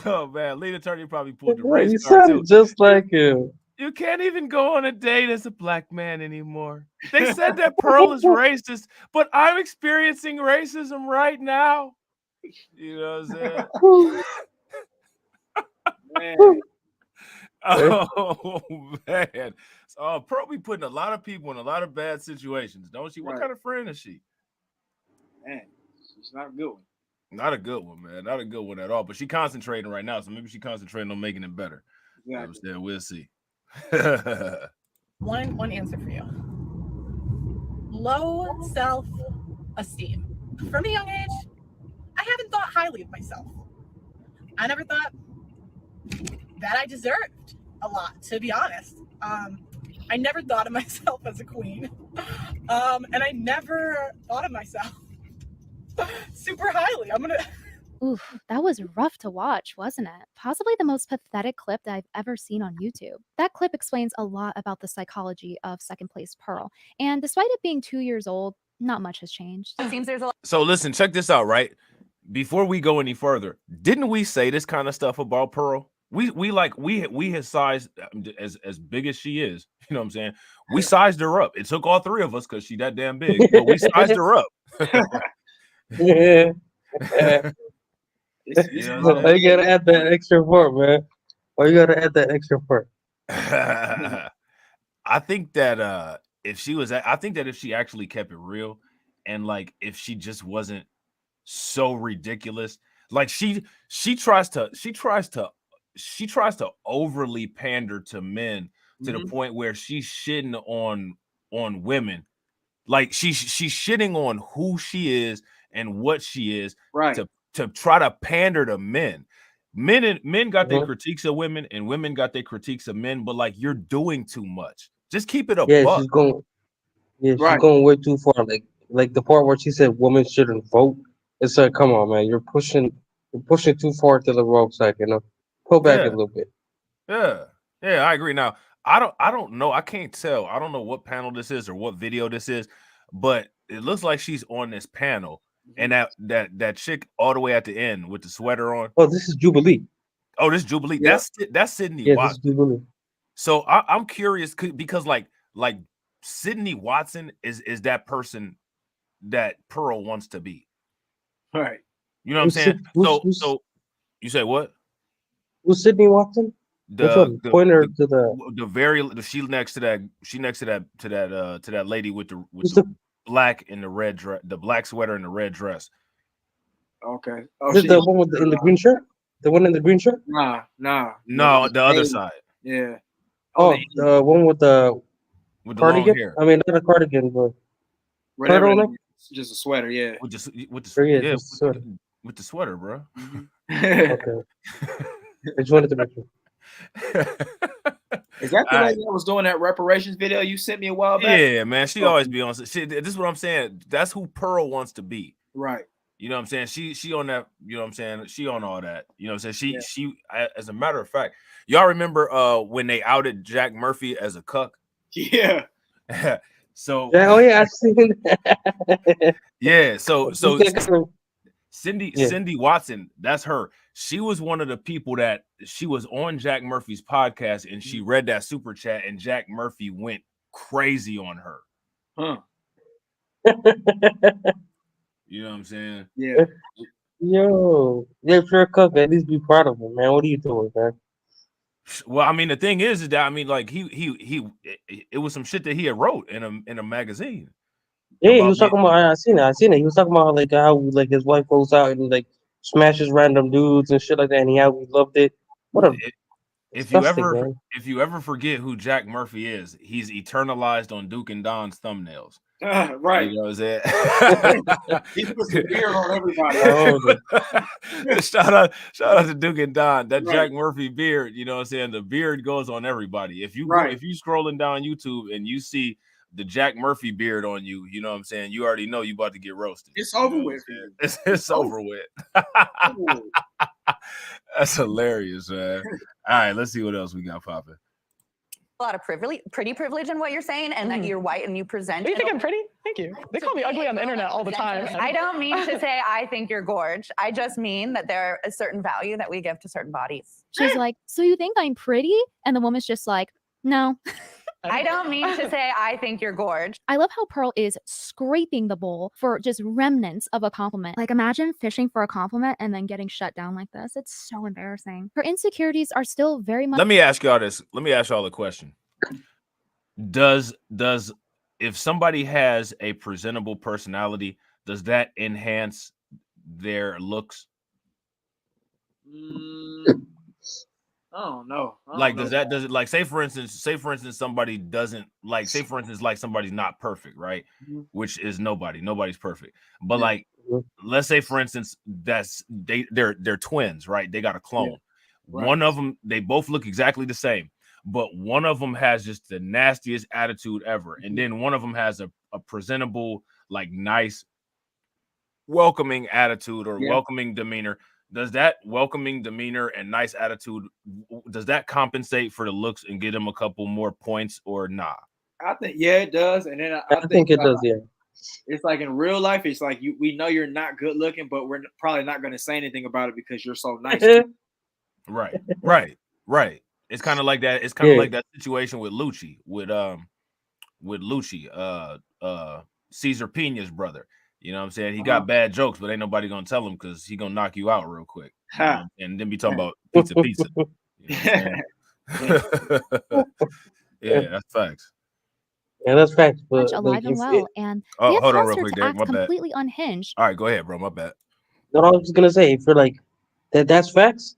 Oh man, lead attorney probably pulled the Yeah, race you card too. sound just like him. You can't even go on a date as a black man anymore. They said that Pearl is racist, but I'm experiencing racism right now. You know what I'm saying? Man, Oh man. So Pearl be putting a lot of people in a lot of bad situations, don't she? What Right. kind of friend is she? man, it's not a good one. Not a good one, man. Not a good one at all. But she concentrating right now, so maybe she concentrating on making it better. You know what I'm Exactly. saying? We'll see. One answer for you. Low self-esteem. From a young age, I haven't thought highly of myself. I never thought that I deserved a lot, to be honest. I never thought of myself as a queen. And I never thought of myself super highly. Oof, that was rough to watch, wasn't it? Possibly the most pathetic clip that I've ever seen on YouTube. That clip explains a lot about the psychology of second place Pearl. And despite it being 2 years old, not much has changed. It seems there's a So listen, check this out, right? Before we go any further, didn't we say this kind of stuff about Pearl? We had sized as big as she is, you know what I'm saying? We sized her up. It took all three of us because she that damn big, but we sized her up. Yeah. It's You know what I'm Why you gotta add that extra part, man? Why you gotta add that extra part? I think that if she actually kept it real and like if she just wasn't so ridiculous, like she tries to overly pander to men to the point where she's shitting on women. Like she's shitting on who she is and what she is right. to try to pander to men. Men got their Mhm. critiques of women and women got their critiques of men, but like you're doing too much. Just keep it a Yeah, buck. she's Right. going way too far. Like the part where she said women shouldn't vote. It's like, come on, man, you're pushing too far to the wrong side. Pull back a Yeah, little bit. yeah, yeah. I agree. Now, I don't know. I can't tell. I don't know what panel this is or what video this is, but it looks like she's on this panel, and that chick all the way at the end with the sweater on. Oh, this is Jubilee. Oh, this Jubilee. Yep. That's Sydney Yeah, this is Watson. Jubilee. So I'm curious because like Sydney Watson is that person that Pearl wants to be. Right. You know what I'm Who's saying? Sid- who's- So you say what? Who's Sydney Watson? Which one? Pointer to the She next to that lady with who's the the black and the red dress, the black sweater and the red dress. Okay. is it the one with in the green shirt? The one in the green shirt? Nah. No, the other Hey, side Yeah. Oh, the one with the with the long cardigan? hair. I mean, not a cardigan, but Whatever. turtleneck? It's just a sweater. Yeah. With the Or yeah, yeah, just sort of. with the sweater, bro. Okay. I just wanted to make sure. Is that the All right. lady that was doing that reparations video you sent me a while back? Yeah, man. She always be on. This is what I'm saying. That's who Pearl wants to be. Right. You know what I'm saying? She on that, you know what I'm saying? She on all that. You know what I'm saying? She as a matter of fact, y'all remember when they outed Jack Murphy as a cuck? Yeah. So Yeah, oh yeah, I've seen that. yeah, so This guy kind of- Cindy Watson, that's her. She was one of the people that she was on Jack Murphy's podcast and she read that super chat and Jack Murphy went crazy on her. Huh. You know what I'm saying? Yeah. Yo, yeah, if you're a cook, at least be proud of him, man. What are you doing, man? Well, I mean, the thing is that I mean, like it was some shit that he had wrote in a magazine. Yeah, he About was talking about. I seen it. He was talking about how like his wife goes out and like smashes random dudes and shit like that, and how he loved it. What a If you disgusting, man. forget who Jack Murphy is, he's eternalized on Duke and Don's thumbnails. Right. You know what I'm saying? He puts the beard on everybody. Shout out to Duke and Don. That Right. Jack Murphy beard, you know what I'm saying? The beard goes on everybody. If you if you scrolling down YouTube and you see the Jack Murphy beard on you, you know what I'm saying? You already know you about to get roasted. It's over with. It's over with. That's hilarious, man. All right, let's see what else we got popping. a lot of pretty privilege in what you're saying, and that you're white and you present. Do you think I'm pretty? Thank you. They call me ugly on the internet all the time. I don't mean to say I think you're gorge. I just mean that there is a certain value that we give to certain bodies. She's like, so you think I'm pretty? And the woman's just like, no. I don't mean to say I think you're gorge. I love how Pearl is scraping the bowl for just remnants of a compliment. Like, imagine fishing for a compliment and then getting shut down like this. It's so embarrassing. Her insecurities are still very much. Let me ask y'all this. Let me ask y'all a question. Does if somebody has a presentable personality, does that enhance their looks? I don't know. Like, does it like, say for instance somebody doesn't like, say for instance, like somebody's not perfect, right? Which is nobody's perfect. But like, let's say for instance that's they're twins, right? They got a clone. Right. One of them, they both look exactly the same, but one of them has just the nastiest attitude ever, and then one of them has a presentable, like, nice, welcoming attitude or welcoming demeanor. Does that welcoming demeanor and nice attitude, does that compensate for the looks and get him a couple more points or nah? I think it does. And then I think it does, yeah. It's like in real life, it's like we know you're not good looking, but we're probably not going to say anything about it because you're so nice. Right. It's kind of like that. It's kind of like that situation with Lucci, Cesar Pena's brother. You know what I'm saying? He got bad jokes, but ain't nobody gonna tell him because he gonna knock you out real quick. You know? And then be talking about pizza. You know yeah, that's facts. Yeah, that's facts. But alive and well, and hold on real her quick, to Derek. act My bad. completely unhinged. All right, go ahead, bro. My bad. No, I was just gonna say, if you're like that's facts,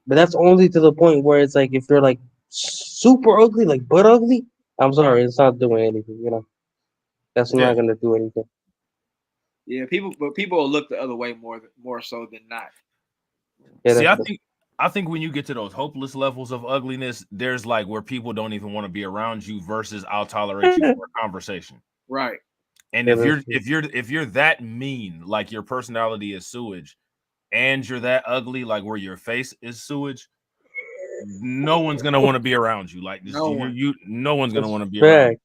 but that's only to the point where it's like if you're like super ugly, like butt ugly. I'm sorry, it's not doing anything. You know, that's not gonna do anything. Yeah, people will look the other way more so than not. Yeah, see, I think when you get to those hopeless levels of ugliness, there's like where people don't even want to be around you versus I'll tolerate you for a conversation. Right. And if you're that mean, like your personality is sewage, and you're that ugly, like where your face is sewage, no one's gonna want to be around you. Like no one's gonna want to be around you.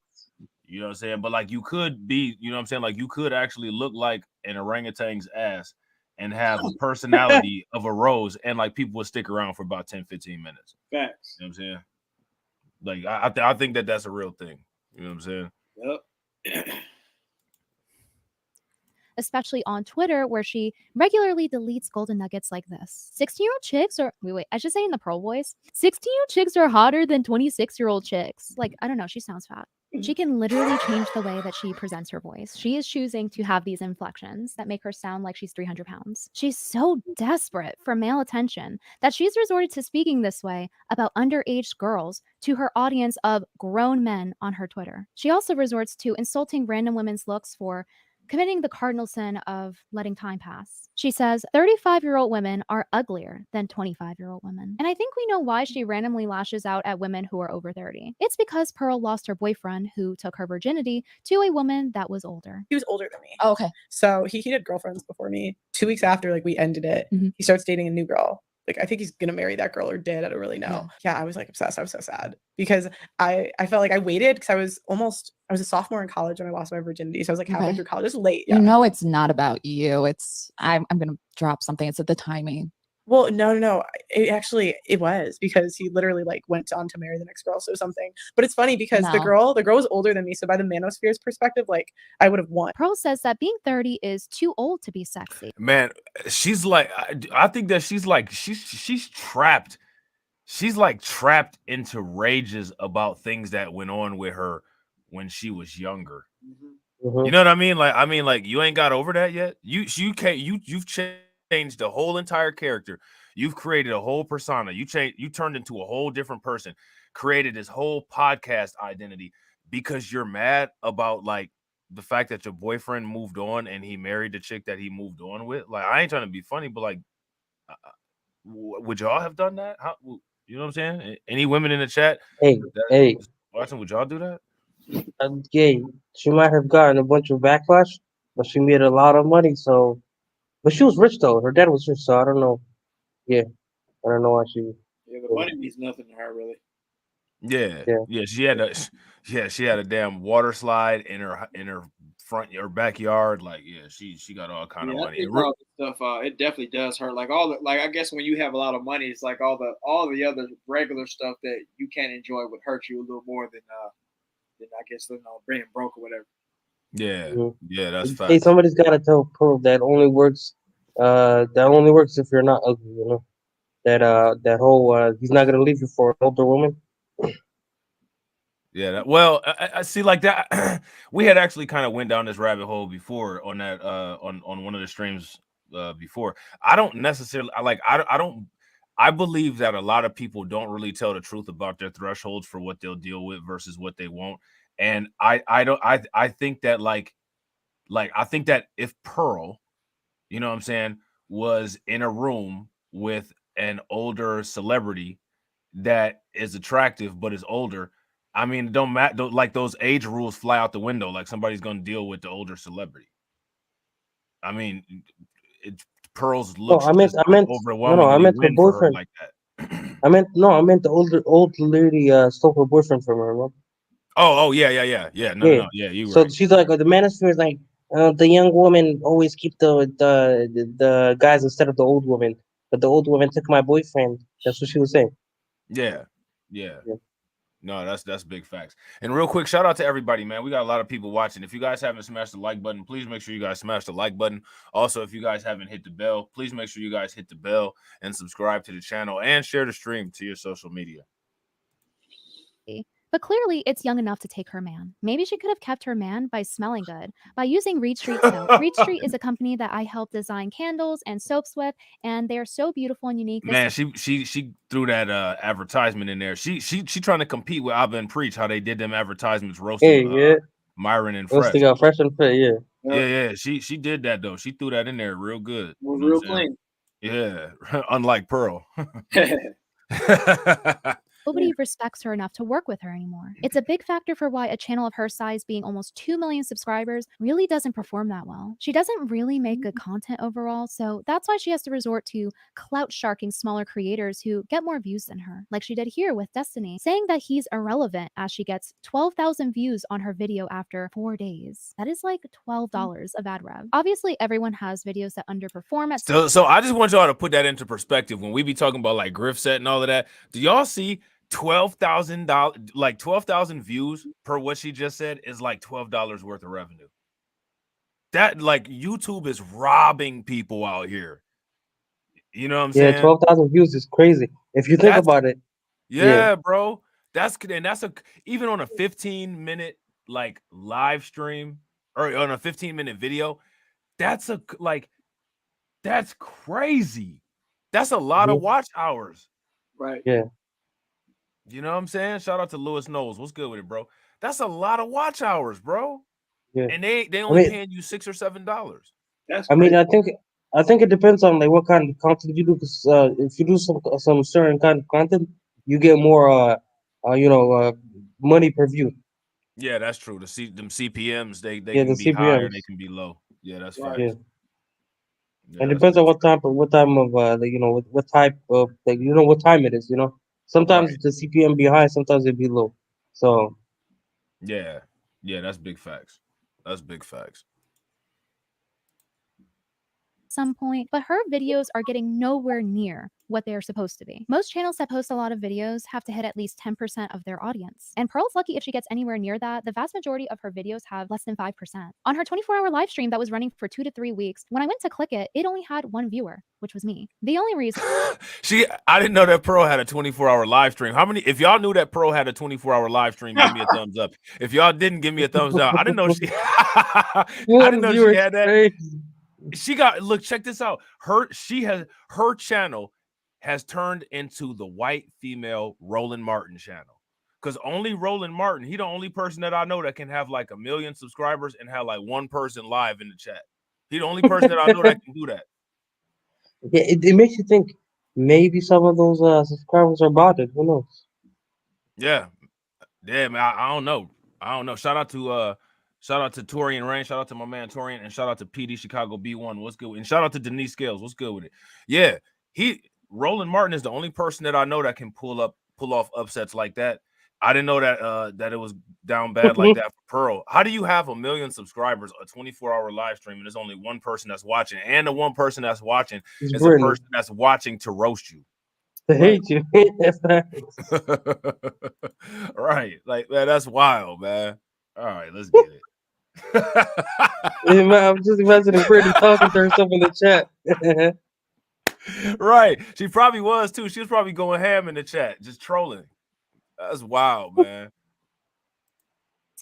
You know what I'm saying? But like you could be, you know what I'm saying? Like you could actually look like an orangutan's ass and have the personality of a rose, and like people would stick around for about 10-15 minutes. Facts. You know what I'm saying? Like I think that's a real thing. You know what I'm saying? Yep. Especially on Twitter, where she regularly deletes golden nuggets like this. 16-year-old chicks are I should say in the Pearl voice, 16-year-old chicks are hotter than 26-year-old chicks. Like, I don't know, she sounds fat. She can literally change the way that she presents her voice. She is choosing to have these inflections that make her sound like she's 300 pounds. She's so desperate for male attention that she's resorted to speaking this way about underage girls to her audience of grown men on her Twitter. She also resorts to insulting random women's looks for committing the cardinal sin of letting time pass. She says 35-year-old women are uglier than 25-year-old women. And I think we know why she randomly lashes out at women who are over 30. It's because Pearl lost her boyfriend who took her virginity to a woman that was older. He was older than me. Oh, okay. So he had girlfriends before me. 2 weeks after like we ended it, he starts dating a new girl. Like, I think he's gonna marry that girl or did. I don't really know. Yeah, I was like obsessed. I was so sad because I felt like I waited because I was a sophomore in college when I lost my virginity. So I was like halfway through college. It was late. You know, it's not about you. It's I'm gonna drop something. It's at the timing. Well, no. It was because he literally like went on to marry the next girl. So something. But it's funny because the girl was older than me. So by the manosphere's perspective, like I would have won. Pearl says that being 30 is too old to be sexy. Man, she's like, I think that she's trapped. She's like trapped into rages about things that went on with her when she was younger. You know what I mean? Like you ain't got over that yet. You've changed the whole entire character. You've created a whole persona. You turned into a whole different person, created this whole podcast identity because you're mad about like the fact that your boyfriend moved on and he married the chick that he moved on with. Like, I ain't trying to be funny, but like, would y'all have done that? How, you know what I'm saying? Any women in the chat? Hey, watching, would y'all do that? Yeah, she might have gotten a bunch of backlash, but she made a lot of money. So, but she was rich though. Her dad was rich, so I don't know. Yeah, I don't know why she. Yeah, the money means nothing to her, really. Yeah, Yeah. yeah, she had a damn water slide in her front or backyard. Like, yeah, she got all kind of Yeah, I money. think all this stuff, it definitely does hurt. Like all the, like I guess when you have a lot of money, it's like all the other regular stuff that you can't enjoy would hurt you a little more than I guess being broke or whatever. Yeah, Mhm. yeah, that's Hey, facts. somebody's got to tell Pearl that only works. That only works if you're not ugly. You know that whole he's not gonna leave you for an older woman. Yeah, well, I see like that. We had actually kind of went down this rabbit hole before on that on one of the streams before. I don't necessarily I don't I believe that a lot of people don't really tell the truth about their thresholds for what they'll deal with versus what they won't. And I don't I think that I think that if Pearl, you know what I'm saying, was in a room with an older celebrity that is attractive but is older, I mean, it don't matter. Like those age rules fly out the window. Like somebody's going to deal with the older celebrity. I mean, it, Pearl's No, looks just I overwhelmingly meant her win for her boyfriend. like that. I meant the old lady stole her boyfriend from her. Bro. Oh, yeah. Yeah. No. Yeah, you So right. she's like, the manosphere is like, the young woman always keep the guys instead of the old woman, but the old woman took my boyfriend. That's what she was saying. Yeah. Yeah. No, that's big facts. And real quick, shout out to everybody, man. We got a lot of people watching. If you guys haven't smashed the like button, please make sure you guys smash the like button. Also, if you guys haven't hit the bell, please make sure you guys hit the bell and subscribe to the channel and share the stream to your social media. But clearly, it's young enough to take her man. Maybe she could have kept her man by smelling good, by using Reed Street soap. Reed Street is a company that I help design candles and soaps with, and they are so beautiful and unique. Man, she threw that advertisement in there. She trying to compete with Abba and Preach, how they did them advertisements roasting Yeah. Myron and Once they Fresh. got fresh and fit, yeah. Yeah. She did that though. She threw that in there real good. Was You know real what I'm saying? clean. Yeah, unlike Pearl. Nobody respects her enough to work with her anymore. It's a big factor for why a channel of her size, being almost 2 million subscribers, really doesn't perform that well. She doesn't really make good content overall, so that's why she has to resort to clout sharking smaller creators who get more views than her, like she did here with Destiny, saying that he's irrelevant as she gets 12,000 views on her video after 4 days. That is like $12 of ad rev. Obviously, everyone has videos that underperform at So I just want y'all to put that into perspective when we be talking about like Griff set and all of that. Do y'all see $12,000, like 12,000 views per what she just said is like $12 worth of revenue? That like YouTube is robbing people out here. You know what I'm Yeah, saying? 12,000 views is crazy. If you think about it. Yeah, bro. That's even on a 15-minute like live stream or on a 15-minute video, that's crazy. That's a lot of watch hours. Right. Yeah. You know what I'm saying? Shout out to Lewis Knowles. What's good with it, bro? That's a lot of watch hours, bro. Yeah. And they only paying you $6 or $7. That's I mean, crazy. I think it depends on like what kind of content you do. Because if you do some certain kind of content, you get more money per view. Yeah, that's true. Them CPMs, they Yeah, the can be high or CPMs. they can be low. Yeah, that's Right. Yeah. facts. Yeah, And that's depends on big what facts. time of what type of like what time it is. Sometimes Right. the CPM be high, sometimes it be low. So Yeah, that's big facts. That's big facts. some point, but her videos are getting nowhere near what they are supposed to be. Most channels that post a lot of videos have to hit at least 10% of their audience. And Pearl's lucky if she gets anywhere near that. The vast majority of her videos have less than 5%. On her 24-hour live stream that was running for 2 to 3 weeks, when I went to click it, it only had 1 viewer, which was me. The only reason I didn't know that Pearl had a 24-hour live stream. If y'all knew that Pearl had a 24-hour live stream, give me a thumbs up. If y'all didn't, give me a thumbs down. I didn't know she I didn't know she had that. Crazy. She got, look, check this out. Her channel has turned into the white female Roland Martin channel. Because only Roland Martin, he the only person that I know that can have like 1 million subscribers and have like one person live in the chat. He the only person that I know that can do that. Yeah, it makes you think maybe some of those subscribers are botted. Who knows? Yeah, man. I don't know. Shout out to Torian Rain. Shout out to my man Torian, and shout out to PD Chicago B1. What's good? And shout out to Denise Scales. What's good with it? Yeah, Roland Martin is the only person that I know that can pull off upsets like that. I didn't know that it was down bad like that for Pearl. How do you have 1 million subscribers, a 24-hour live stream, and there's only one person that's watching, and the one person that's watching is a person that's watching to roast you? I hate you. Right. Like, man, that's wild, man. All right, let's get it. I'm just imagining Brittany talking to herself in the chat. Right. She probably was too. She was probably going ham in the chat, just trolling. That's wild, man.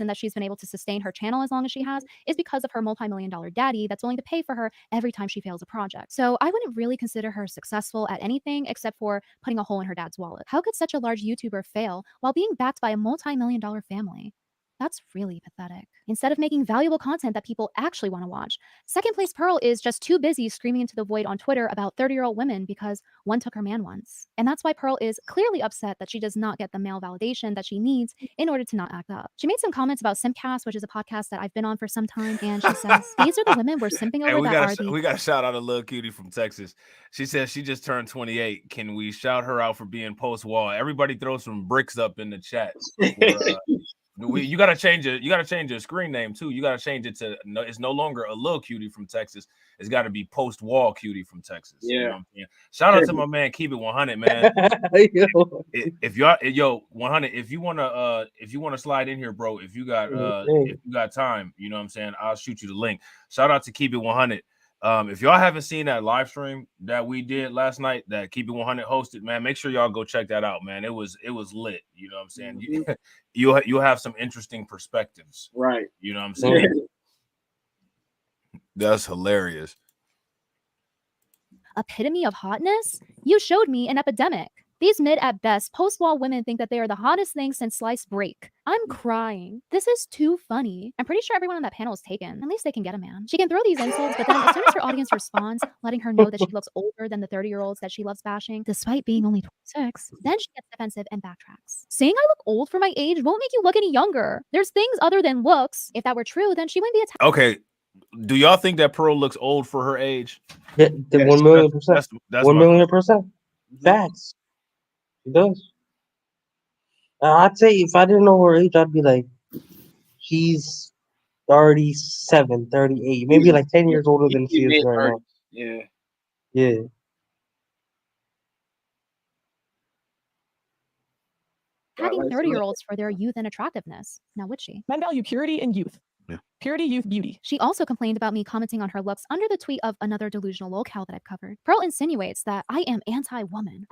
And that she's been able to sustain her channel as long as she has is because of her multi-million-dollar daddy that's willing to pay for her every time she fails a project. So I wouldn't really consider her successful at anything except for putting a hole in her dad's wallet. How could such a large YouTuber fail while being backed by a multi-million-dollar family? That's really pathetic. Instead of making valuable content that people actually want to watch, second place Pearl is just too busy screaming into the void on Twitter about 30-year-old women because one took her man once. And that's why Pearl is clearly upset that she does not get the male validation that she needs in order to not act up. She made some comments about Simpcast, which is a podcast that I've been on for some time, and she says, these are the women we're simping over that are the... We got to shout out a little cutie from Texas. She says she just turned 28. Can we shout her out for being post-wall? Everybody throw some bricks up in the chat. You gotta change it. You gotta change your screen name too. You gotta change it to it's no longer a little cutie from Texas. It's got to be post wall cutie from Texas. Yeah. You know what I'm saying? Shout out to my man. Keep it 100, man. If y'all 100, if you wanna slide in here, bro. If you got time, you know what I'm saying. I'll shoot you the link. Shout out to Keep It 100. If y'all haven't seen that live stream that we did last night, that Keep It 100 hosted, man, make sure y'all go check that out, man. It was lit. You know what I'm saying? Mm-hmm. You'll have some interesting perspectives, right? You know what I'm saying? That's hilarious. Epitome of hotness? You showed me an epidemic. These mid at best post-wall women think that they are the hottest thing since sliced break. I'm crying. This is too funny. I'm pretty sure everyone on that panel is taken. At least they can get a man. She can throw these insults, but then as soon as her audience responds, letting her know that she looks older than the 30-year-olds that she loves bashing, despite being only 26, then she gets defensive and backtracks. Saying I look old for my age won't make you look any younger. There's things other than looks. If that were true, then she wouldn't be attacked. Okay. Do y'all think that Pearl looks old for her age? Yeah, 1,000,000%. That's 1,000,000%. Facts. It does. I'd say if I didn't know her age, I'd be like, she's 37, 38, maybe like 10 years older than she is right now. Yeah. Yeah. Tagging 30-year-olds for their youth and attractiveness. Now would she? Men value purity and youth. Yeah. Purity, youth, beauty. She also complained about me commenting on her looks under the tweet of another delusional locale that I've covered. Pearl insinuates that I am anti-woman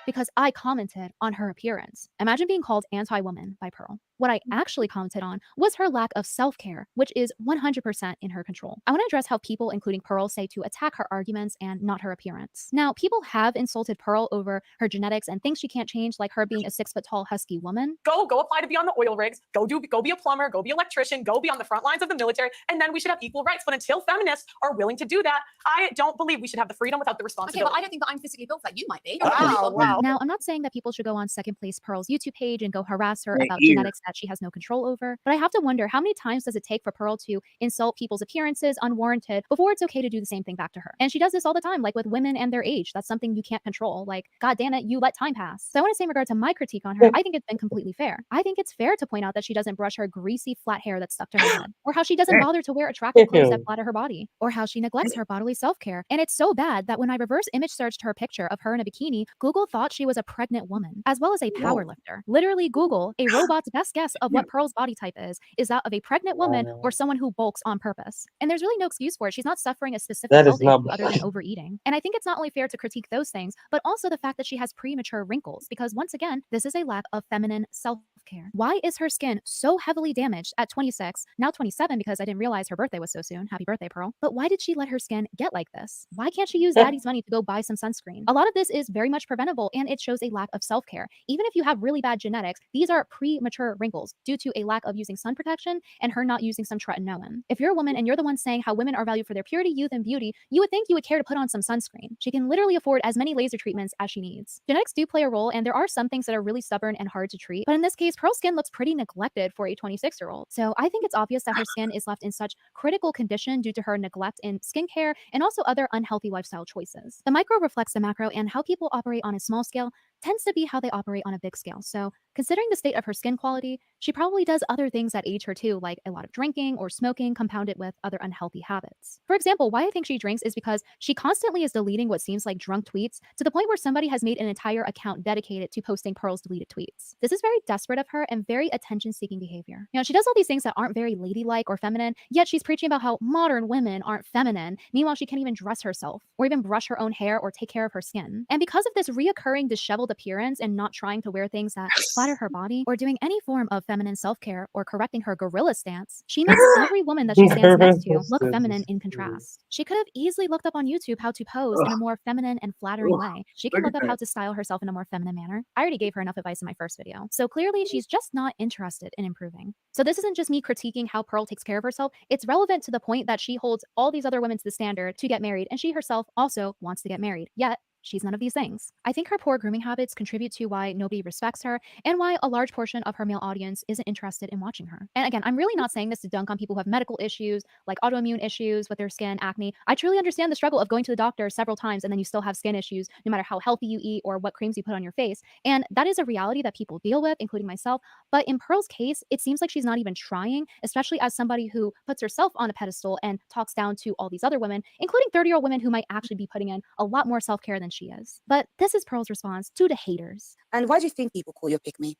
because I commented on her appearance. Imagine being called anti-woman by Pearl. What I actually commented on was her lack of self-care, which is 100% in her control. I want to address how people, including Pearl, say to attack her arguments and not her appearance. Now, people have insulted Pearl over her genetics and things she can't change, like her being a 6-foot-tall husky woman. Go apply to be on the oil rigs. Go be a plumber. Go be an electrician. Go be on the front lines of the military. And then we should have equal rights. But until feminists are willing to do that, I don't believe we should have the freedom without the responsibility. Okay, well, I don't think that I'm physically built like you might be. Wow. Now, I'm not saying that people should go on second place Pearl's YouTube page and go harass her Right about here. genetics that she has no control over, but I have to wonder how many times does it take for Pearl to insult people's appearances unwarranted before it's okay to do the same thing back to her? And she does this all the time, like with women and their age. That's something you can't control. Like, God damn it, you let time pass. So I want to say in regard to my critique on her, I think it's been completely fair. I think it's fair to point out that she doesn't brush her greasy flat hair that's stuck to her head, or how she doesn't bother to wear attractive clothes that flatter her body, or how she neglects her bodily self-care. And it's so bad that when I reverse image searched her picture of her in a bikini, Google thought she was a pregnant woman, as well as a power lifter. Literally Google, a robot's best guess of what Pearl's body type is that of a pregnant woman or someone who bulks on purpose. And there's really no excuse for it. She's not suffering a specific health issue other than overeating. And I think it's not only fair to critique those things, but also the fact that she has premature wrinkles, because once again, this is a lack of feminine self-care. Why is her skin so heavily damaged at 26, now 27, because I didn't realize her birthday was so soon. Happy birthday, Pearl. But why did she let her skin get like this? Why can't she use daddy's money to go buy some sunscreen? A lot of this is very much preventable, and it shows a lack of self-care. Even if you have really bad genetics, these are premature wrinkles due to a lack of using sun protection and her not using some tretinoin. If you're a woman and you're the one saying how women are valued for their purity, youth, and beauty, you would think you would care to put on some sunscreen. She can literally afford as many laser treatments as she needs. Genetics do play a role, and there are some things that are really stubborn and hard to treat, but in this case, Pearl's skin looks pretty neglected for a 26-year-old. So I think it's obvious that her skin is left in such critical condition due to her neglect in skincare and also other unhealthy lifestyle choices. The micro reflects the macro, and how people operate on a small scale tends to be how they operate on a big scale. So, considering the state of her skin quality, she probably does other things that age her too, like a lot of drinking or smoking compounded with other unhealthy habits. For example, why I think she drinks is because she constantly is deleting what seems like drunk tweets to the point where somebody has made an entire account dedicated to posting Pearl's deleted tweets. This is very desperate of her and very attention-seeking behavior. You know, she does all these things that aren't very ladylike or feminine, yet she's preaching about how modern women aren't feminine. Meanwhile, she can't even dress herself or even brush her own hair or take care of her skin. And because of this reoccurring disheveled appearance and not trying to wear things that flatter her body or doing any form of feminine self-care or correcting her gorilla stance, she makes every woman that she stands next to look feminine in contrast. She could have easily looked up on YouTube how to pose in a more feminine and flattering way. She can look up how to style herself in a more feminine manner. I already gave her enough advice in my first video. So clearly she's just not interested in improving. So this isn't just me critiquing how Pearl takes care of herself. It's relevant to the point that she holds all these other women to the standard to get married, and she herself also wants to get married. Yet she's none of these things. I think her poor grooming habits contribute to why nobody respects her and why a large portion of her male audience isn't interested in watching her. And again, I'm really not saying this to dunk on people who have medical issues, like autoimmune issues with their skin, acne. I truly understand the struggle of going to the doctor several times and then you still have skin issues, no matter how healthy you eat or what creams you put on your face. And that is a reality that people deal with, including myself. But in Pearl's case, it seems like she's not even trying, especially as somebody who puts herself on a pedestal and talks down to all these other women, including 30-year-old women who might actually be putting in a lot more self-care than she is. But this is Pearl's response to the haters. And why do you think people call you a pick-me?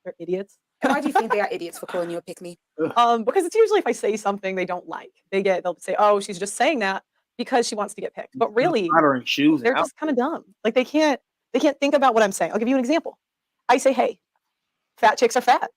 They're idiots. Why do you think they are idiots for calling you a pick-me? Because it's usually if I say something they don't like, they'll say, "Oh, she's just saying that because she wants to get picked." But really, Flattering shoes. they're just kind of dumb. Like they can't think about what I'm saying. I'll give you an example. I say, "Hey, fat chicks are fat."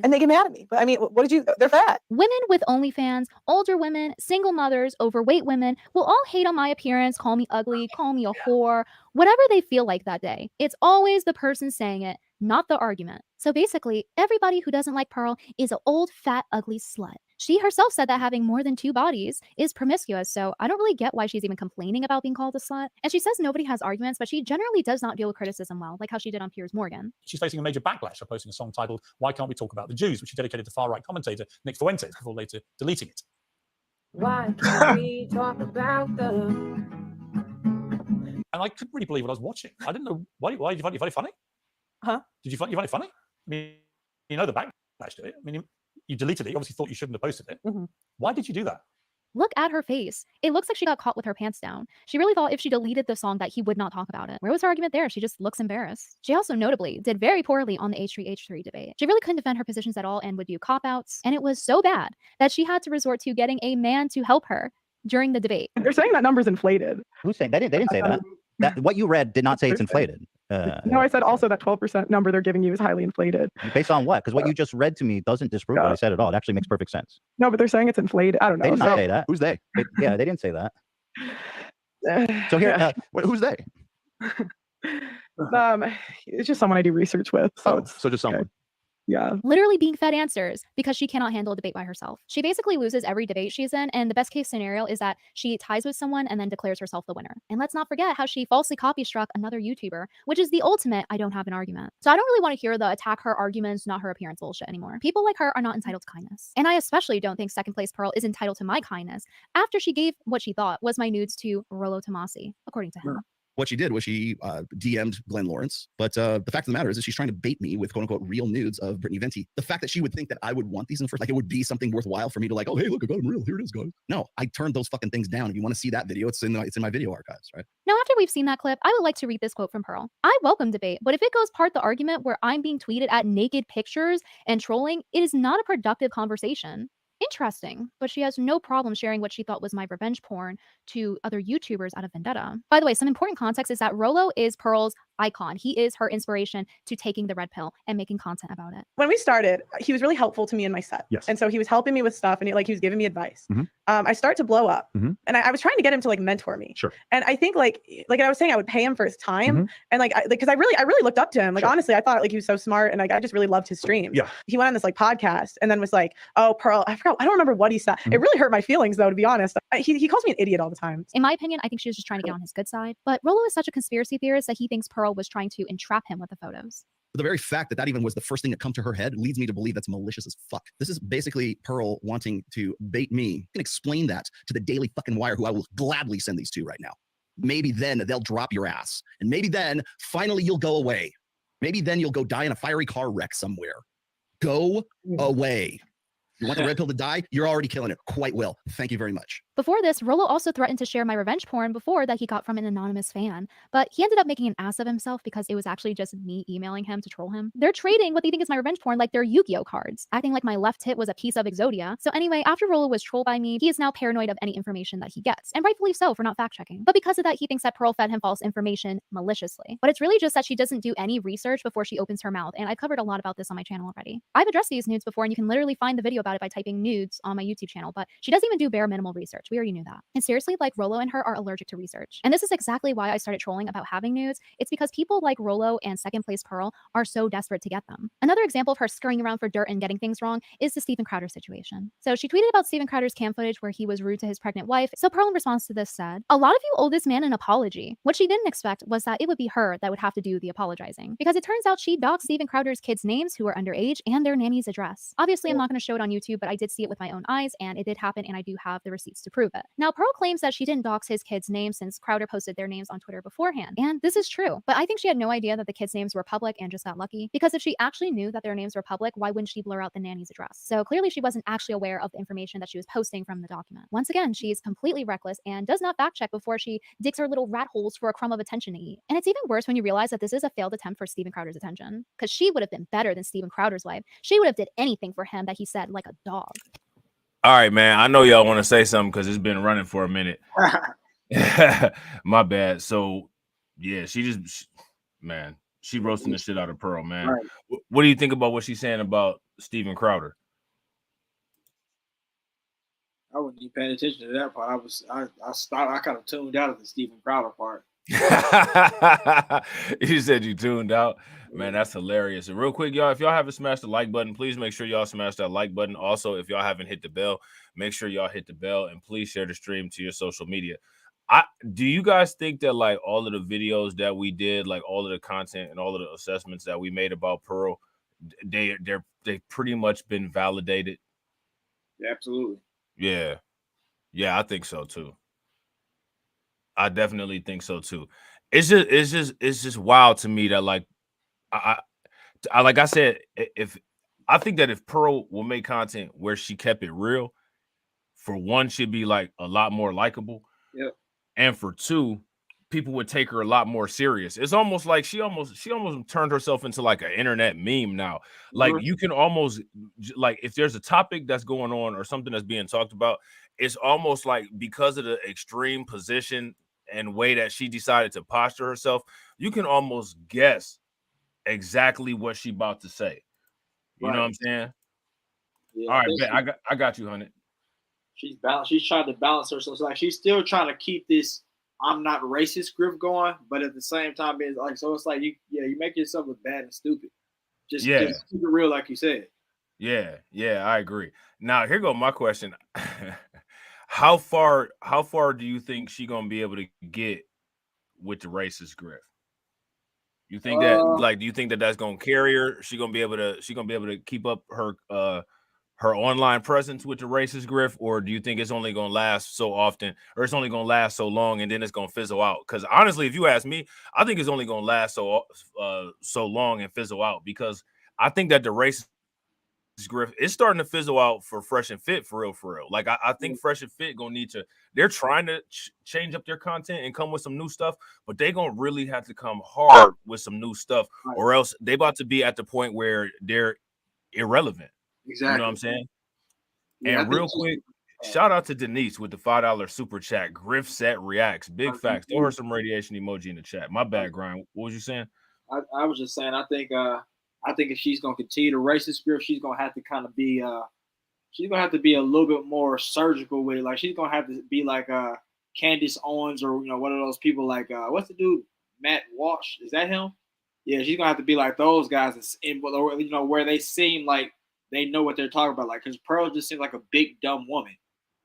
And they get mad at me. But I mean, what did you? They're fat. Women with OnlyFans, older women, single mothers, overweight women will all hate on my appearance, call me ugly, call me a whore, whatever they feel like that day. It's always the person saying it, not the argument. So basically, everybody who doesn't like Pearl is an old, fat, ugly slut. She herself said that having more than 2 bodies is promiscuous, so I don't really get why she's even complaining about being called a slut. And she says nobody has arguments, but she generally does not deal with criticism well, like how she did on Piers Morgan. She's facing a major backlash for posting a song titled "Why Can't We Talk About the Jews," which she dedicated to far-right commentator Nick Fuentes before later deleting it. Why can't we talk about them? And I couldn't really believe what I was watching. I didn't know why. Did you find it funny? Huh? Did you find it funny? I mean, you know the backlash to it. I mean, you deleted it. You obviously thought you shouldn't have posted it. Why did you do that? Look at her face. It looks like she got caught with her pants down. She really thought if she deleted the song that he would not talk about it. Where was her argument there? She just looks embarrassed. She also notably did very poorly on the H3H3 debate. She really couldn't defend her positions at all and would do cop-outs. And it was so bad that she had to resort to getting a man to help her during the debate. They're saying that number's inflated. Who's saying that? They didn't say that. What you read did not say it's inflated. No, I said also that 12% number they're giving you is highly inflated. Based on what? Because what you just read to me doesn't disprove what I said at all. It actually makes perfect sense. No, but they're saying it's inflated. I don't know. They did not say that. Who's they? Yeah, they didn't say that. So here, who's they? It's just someone I do research with. So, so just someone. Yeah. Literally being fed answers because she cannot handle a debate by herself. She basically loses every debate she's in, and the best case scenario is that she ties with someone and then declares herself the winner. And let's not forget how she falsely copy struck another YouTuber, which is the ultimate I don't have an argument. So I don't really want to hear the attack her arguments, not her appearance bullshit anymore. People like her are not entitled to kindness. And I especially don't think second place Pearl is entitled to my kindness after she gave what she thought was my nudes to Rollo Tomasi, according to him. What she did was she DM'd Glenn Lawrence. But the fact of the matter is that she's trying to bait me with quote unquote real nudes of Brittany Venti. The fact that she would think that I would want these in the first, like it would be something worthwhile for me to like, oh, hey, look, I got them real. Here it is, guys. No, I turned those fucking things down. If you want to see that video, it's in my video archives, right? Now, after we've seen that clip, I would like to read this quote from Pearl. I welcome debate, but if it goes part the argument where I'm being tweeted at naked pictures and trolling, it is not a productive conversation. Interesting, but she has no problem sharing what she thought was my revenge porn to other YouTubers out of vendetta. By the way, some important context is that Rollo is Pearl's icon. He is her inspiration to taking the red pill and making content about it. When we started, he was really helpful to me in my set. Yes. And so he was helping me with stuff and he was giving me advice. I start to blow up and I was trying to get him to like mentor me. Sure. And I think like I was saying, I would pay him for his time. And because I really looked up to him. Like, honestly, I thought like he was so smart and like, I just really loved his streams. Yeah. He went on this like podcast and then was like, oh, Pearl, I don't remember what he said. It really hurt my feelings though, to be honest. He calls me an idiot all the time. In my opinion, I think she was just trying to get on his good side. But Rollo is such a conspiracy theorist that he thinks Pearl was trying to entrap him with the photos. But the very fact that even was the first thing that come to her head leads me to believe that's malicious as fuck. This is basically Pearl wanting to bait me. I can explain that to the Daily fucking Wire, who I will gladly send these to right now. maybe then they'll drop your ass. And maybe then finally you'll go away. Maybe then you'll go die in a fiery car wreck somewhere. Go away. You want the red pill to die? You're already killing it quite well. Thank you very much. Before this, Rolo also threatened to share my revenge porn before that he got from an anonymous fan, but he ended up making an ass of himself because it was actually just me emailing him to troll him. They're trading what they think is my revenge porn like they're Yu-Gi-Oh cards, acting like my left tit was a piece of Exodia. So anyway, after Rolo was trolled by me, he is now paranoid of any information that he gets, and rightfully so for not fact-checking. But because of that, he thinks that Pearl fed him false information maliciously. But it's really just that she doesn't do any research before she opens her mouth, and I've covered a lot about this on my channel already. I've addressed these nudes before, and you can literally find the video about it by typing nudes on my YouTube channel, but she doesn't even do bare minimal research. We already knew that. And seriously, like Rolo and her are allergic to research. And this is exactly why I started trolling about having nudes. It's because people like Rolo and second place Pearl are so desperate to get them. Another example of her scurrying around for dirt and getting things wrong is the Steven Crowder situation. So she tweeted about Steven Crowder's cam footage where he was rude to his pregnant wife. So Pearl in response to this said, "A lot of you owe this man an apology." What she didn't expect was that it would be her that would have to do the apologizing, because it turns out she doxed Steven Crowder's kids' names who are underage and their nanny's address. Obviously, I'm not going to show it on YouTube, but I did see it with my own eyes, and it did happen, and I do have the receipts to prove it. Now, Pearl claims that she didn't dox his kids' names since Crowder posted their names on Twitter beforehand, and this is true. But I think she had no idea that the kids' names were public and just got lucky, because if she actually knew that their names were public, why wouldn't she blur out the nanny's address? So clearly she wasn't actually aware of the information that she was posting from the document. Once again, she's completely reckless and does not fact check before she digs her little rat holes for a crumb of attention to eat. And it's even worse when you realize that this is a failed attempt for Steven Crowder's attention, because she would have been better than Steven Crowder's wife. She would have did anything for him that he said, like a dog. All right, man. I know y'all want to say something because it's been running for a minute. My bad. So, yeah, man, she roasting the shit out of Pearl, man. Right. What do you think about what she's saying about Steven Crowder? I wasn't even paying attention to that part. I kind of tuned out of the Steven Crowder part. You said you tuned out. Man, that's hilarious. And real quick, y'all, if y'all haven't smashed the like button, please make sure y'all smash that like button. Also, if y'all haven't hit the bell, make sure y'all hit the bell, and please share the stream to your social media. Do you guys think that like all of the videos that we did, like all of the content and all of the assessments that we made about Pearl, they've pretty much been validated? Yeah, absolutely. Yeah, I think so too. I definitely think so too. It's just wild to me that like I like I said, if I think that if Pearl will make content where she kept it real, for one, she'd be like a lot more likable. Yep. And for two, people would take her a lot more serious. It's almost like she almost turned herself into like an internet meme now. Like you can almost like if there's a topic that's going on or something that's being talked about, it's almost like because of the extreme position and way that she decided to posture herself, you can almost guess exactly what she about to say. You know what I'm saying? Yeah, All right, bet. I got you, honey. She's trying to balance herself. So like she's still trying to keep this "I'm not racist" grip going, but at the same time, it's like it's like you make yourself look bad and stupid. Just keep it real, like you said. Yeah, I agree. Now here go my question. How far do you think she gonna be able to get with the racist grip? You think that like do you think that that's gonna carry her? She gonna be able to keep up her online presence with the racist griff, or do you think it's only gonna last so often, or it's only gonna last so long and then it's gonna fizzle out? Because honestly, if you ask me, I think it's only gonna last so long and fizzle out, because I think that the racist griff is starting to fizzle out for Fresh and Fit for real. Like I think Fresh and Fit gonna need to. They're trying to change up their content and come with some new stuff, but they gonna really have to come hard with some new stuff, or else they about to be at the point where they're irrelevant. Exactly. You know what I'm saying? Yeah, and real quick, shout out to Denise with the $5 super chat. Griff Set Reacts. Big facts. Throw her some radiation emoji in the chat. My bad, Grind. What was you saying? I was just saying, I think if she's gonna continue to race this Griff, she's gonna have to kind of be she's gonna have to be a little bit more surgical with it. Like she's gonna have to be like Candace Owens, or one of those people like what's the dude, Matt Walsh? Is that him? Yeah, she's gonna have to be like those guys, where they seem like they know what they're talking about. Like, because Pearl just seems like a big dumb woman,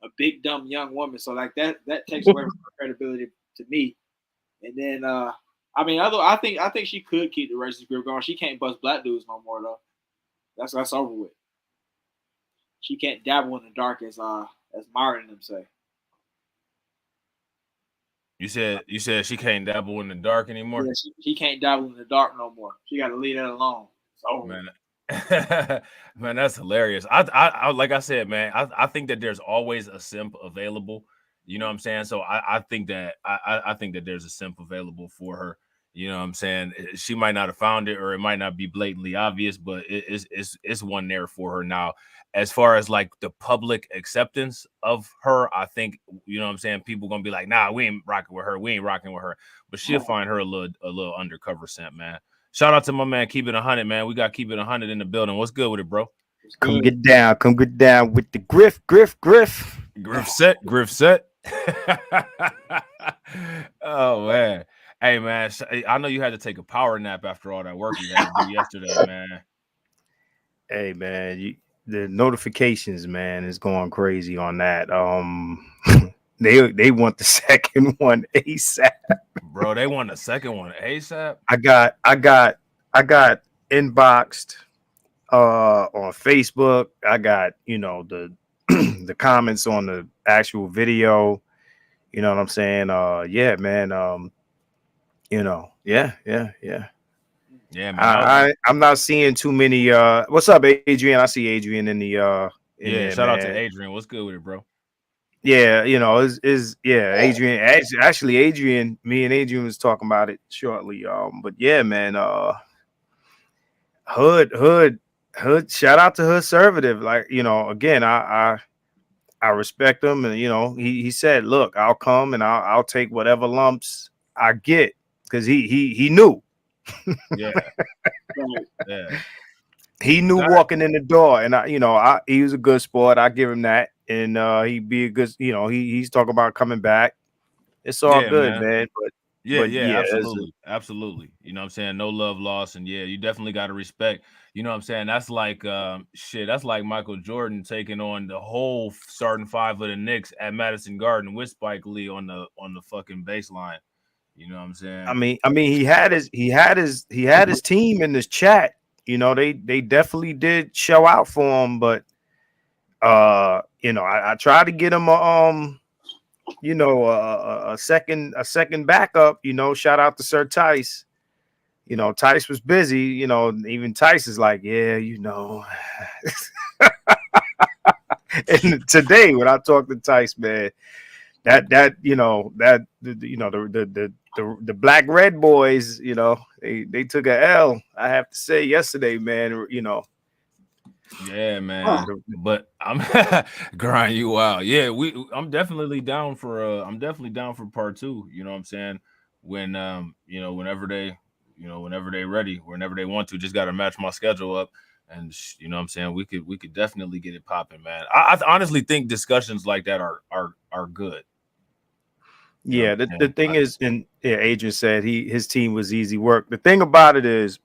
a big dumb young woman. So like that takes away from her credibility to me. And then I think she could keep the racist grip going. She can't bust black dudes no more though. That's over with. She can't dabble in the dark as Myron and them say. You said she can't dabble in the dark anymore. Yeah, she can't dabble in the dark no more. She got to leave that alone. So Man, man, that's hilarious. I like I said, man, I think that there's always a simp available. You know what I'm saying? So I think that I think that there's a simp available for her. You know what I'm saying? She might not have found it, or it might not be blatantly obvious, but it's one there for her now. As far as like the public acceptance of her, I think, you know what I'm saying, people gonna be like, nah, we ain't rocking with her, we ain't rocking with her, but she'll find her a little undercover simp, man. Shout out to my man, Keep It 100, man. We got Keep It 100 in the building. What's good with it, bro? Come get down with the Griff. Griff set. Oh man. Hey man, I know you had to take a power nap after all that work you had to do yesterday, man. Hey man, the notifications, man, is going crazy on that. They want the second one ASAP. Bro, they want the second one ASAP. I got inboxed on Facebook. I got, the the comments on the actual video. You know what I'm saying? Yeah, man. Yeah. Yeah, man. I'm not seeing too many. What's up, Adrian? I see Adrian in the in yeah, there, shout out man. to Adrian. What's good with it, bro? Yeah, Adrian. Actually, Adrian, me and Adrian was talking about it shortly. But yeah, man, Hood. Shout out to Hood Conservative. Like, again, I respect him, and he said, look, I'll come and I'll take whatever lumps I get, because he knew. Yeah. Yeah. He knew walking in the door, and he was a good sport. I give him that, and he'd be a good. He's talking about coming back. It's all good, man. But yeah, absolutely. You know what I'm saying? No love lost, and yeah, you definitely got to respect. You know what I'm saying? That's like that's like Michael Jordan taking on the whole starting five of the Knicks at Madison Garden with Spike Lee on the fucking baseline. You know what I'm saying? I mean, he had his team in this chat. They definitely did show out for him, but I tried to get him a second backup. Shout out to Sir Tice. Tice was busy. Even Tice is like, yeah, And today when I talked to Tice, man, the Black Red Boys, they took a L. I have to say yesterday, man. Yeah, man. But I'm grind you out. Yeah, I'm definitely down for part two. You know what I'm saying? When whenever they ready, whenever they want to, just gotta match my schedule up. And you know what I'm saying? We could definitely get it popping, man. I honestly think discussions like that are good. Yeah, the thing is, and Adrian said his team was easy work. The thing about it is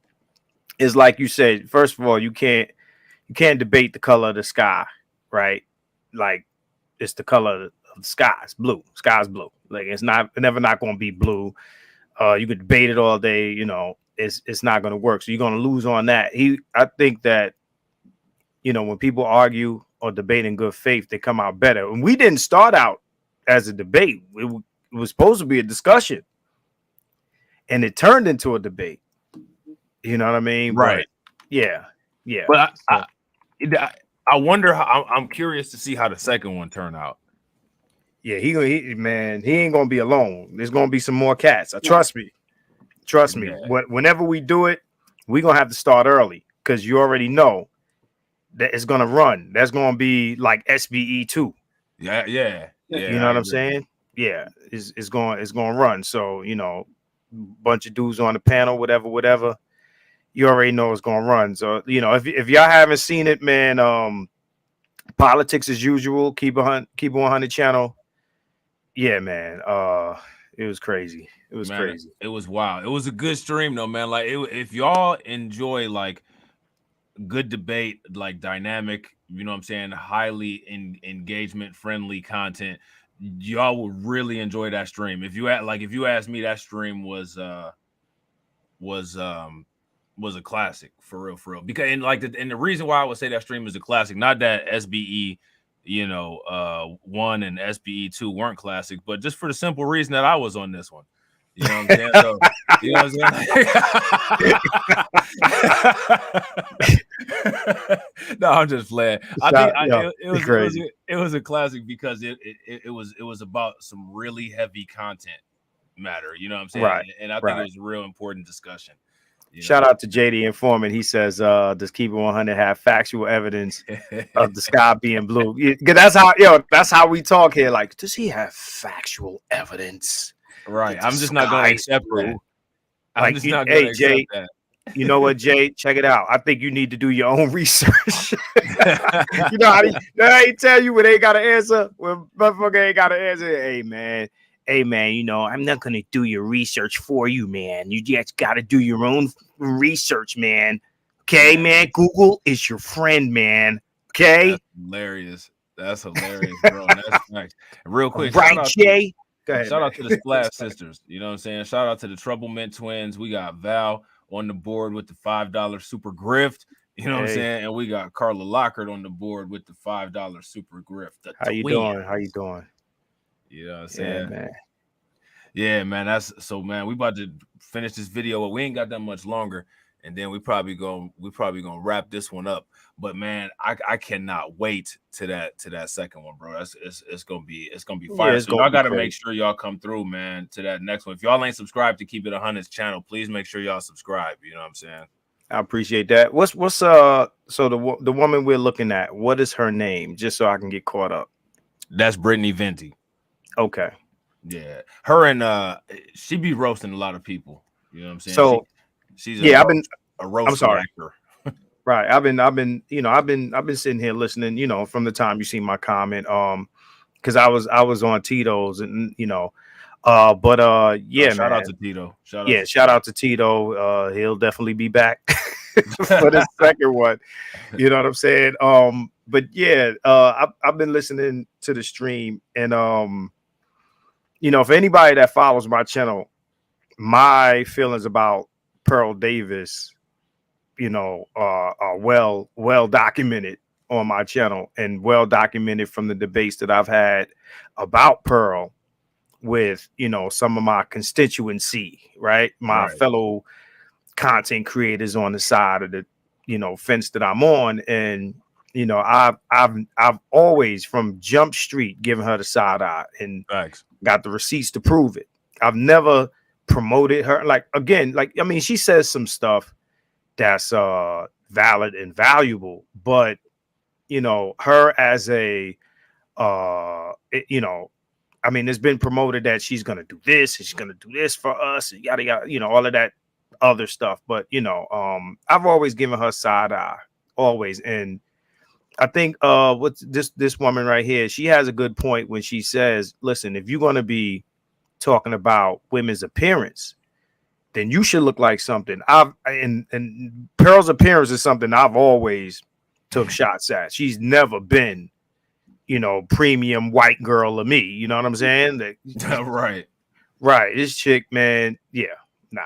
like you said, first of all, you can't debate the color of the sky, right? Like, it's the color of the sky. It's blue. Sky's blue. Like, it's never not going to be blue. You could debate it all day. It's not going to work. So you're going to lose on that. I think that when people argue or debate in good faith, they come out better. And we didn't start out as a debate. It was supposed to be a discussion, and it turned into a debate. You know what I mean? Right. But yeah. But I wonder how. I'm curious to see how the second one turn out. Yeah, he ain't gonna be alone. There's gonna be some more cats. Trust me. Yeah. Whenever we do it, we're gonna have to start early, because you already know that it's gonna run. That's gonna be like SBE 2. Yeah. You know what I'm saying? Yeah, it's going to run. So bunch of dudes on the panel, whatever. You already know it's going to run. So if y'all haven't seen it, man, politics as usual. Keep 100 channel. Yeah, man. It was crazy. It was crazy. It was wild. It was a good stream though, man. Like, if y'all enjoy like good debate, like dynamic, you know what I'm saying, highly engagement friendly content, y'all will really enjoy that stream. If you ask me, that stream was a classic for real. Because and the reason why I would say that stream is a classic, not that SBE 1 and SBE2 weren't classic, but just for the simple reason that I was on this one. You know what I'm saying? So, you know what I'm saying? No, I'm just playing. I think it was a classic because it was about some really heavy content matter. You know what I'm saying? Right. And I think it was a real important discussion. Shout out to JD Informant. He says, does Keep It 100 have factual evidence of the sky being blue? That's how we talk here. Like, does he have factual evidence? Right. I'm just not going to accept that. I'm just not going to accept that. You know what, Jay? Check it out. I think you need to do your own research. You know how they tell you when they got an answer? When motherfucker ain't got an answer. Hey, man, I'm not going to do your research for you, man. You just got to do your own research, man. Okay, man? Google is your friend, man. Okay? That's hilarious, bro. That's nice. Real quick, right, Jay? Shout out to the Splash Sisters. You know what I'm saying? Shout out to the Trouble Mint twins. We got Val on the board with the $5 super grift. You know what I'm saying? And we got Carla Lockhart on the board with the $5 super grift. How you doing? You know what I'm saying? Yeah, man. That's so, man. We about to finish this video, but we ain't got that much longer, and then we probably gonna wrap this one up. But man, I cannot wait to that second one, bro. It's gonna be fire. So y'all gotta make sure y'all come through, man, to that next one. If y'all ain't subscribed to Keep It 100's channel, please make sure y'all subscribe. You know what I'm saying? I appreciate that. What's so the woman we're looking at? What is her name? Just so I can get caught up. That's Brittany Venti. Okay. Yeah, her and she be roasting a lot of people. You know what I'm saying? So she's a roast I'm sorry. actor. Right. I've been sitting here listening, from the time you see my comment. Because I was on Tito's and shout out to Tito. Shout out to Tito. He'll definitely be back for the second one. You know what I'm saying? But yeah, I've been listening to the stream, and for anybody that follows my channel, my feelings about Pearl Davis, are well documented on my channel, and well documented from the debates that I've had about Pearl with some of my constituency, right? My fellow content creators on the side of the fence that I'm on, and I've always from Jump Street given her the side eye and got the receipts to prove it. I've never promoted her. She says some stuff that's valid and valuable, but her as a it's been promoted that she's gonna do this and she's gonna do this for us and yada yada, all of that other stuff. But I've always given her side eye, always. And I think what's this woman right here, she has a good point when she says, listen, if you're gonna be talking about women's appearance, then you should look like something. And Pearl's appearance is something I've always took shots at. She's never been, premium white girl of me. You know what I'm saying? Right. This chick, man. Yeah. Nah.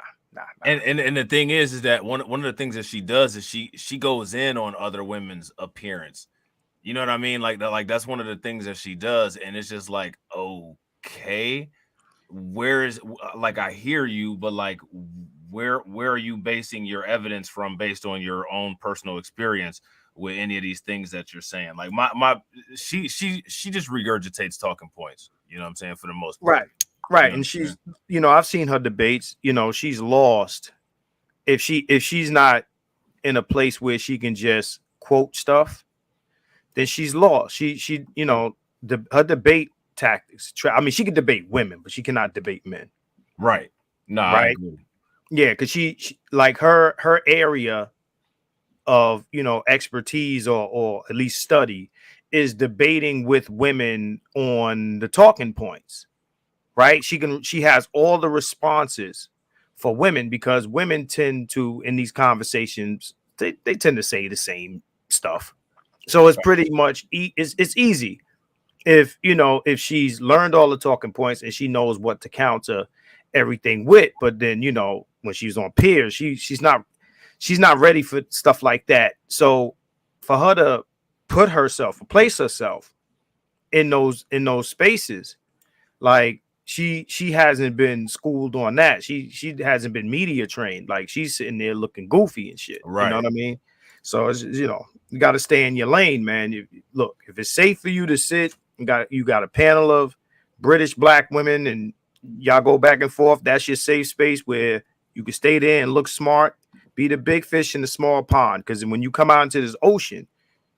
And the thing is that one of the things that she does is she goes in on other women's appearance. You know what I mean? Like that's one of the things that she does, and it's just like, okay, where is I hear you, but where are you basing your evidence from based on your own personal experience with any of these things that you're saying? Like she just regurgitates talking points. You know what I'm saying? For the most part. Right. And she's, I've seen her debates, she's lost. If she's not in a place where she can just quote stuff, then she's lost. She her debate tactics. She can debate women, but she cannot debate men. Right. No, right? I agree. Yeah, because she like her area of expertise or at least study is debating with women on the talking points. Right. She has all the responses for women because women tend to, in these conversations, they tend to say the same stuff. So it's pretty much it's easy if she's learned all the talking points and she knows what to counter everything with. But then, when she's on peers, she's not ready for stuff like that. So for her to place herself in those spaces. Like she hasn't been schooled on that. She hasn't been media trained. Like she's sitting there looking goofy and shit. Right. You know what I mean? So it's, you know, you got to stay in your lane, man. Look, if it's safe for you to sit, you got a panel of British black women and y'all go back and forth. That's your safe space where you can stay there and look smart, be the big fish in the small pond. Because when you come out into this ocean,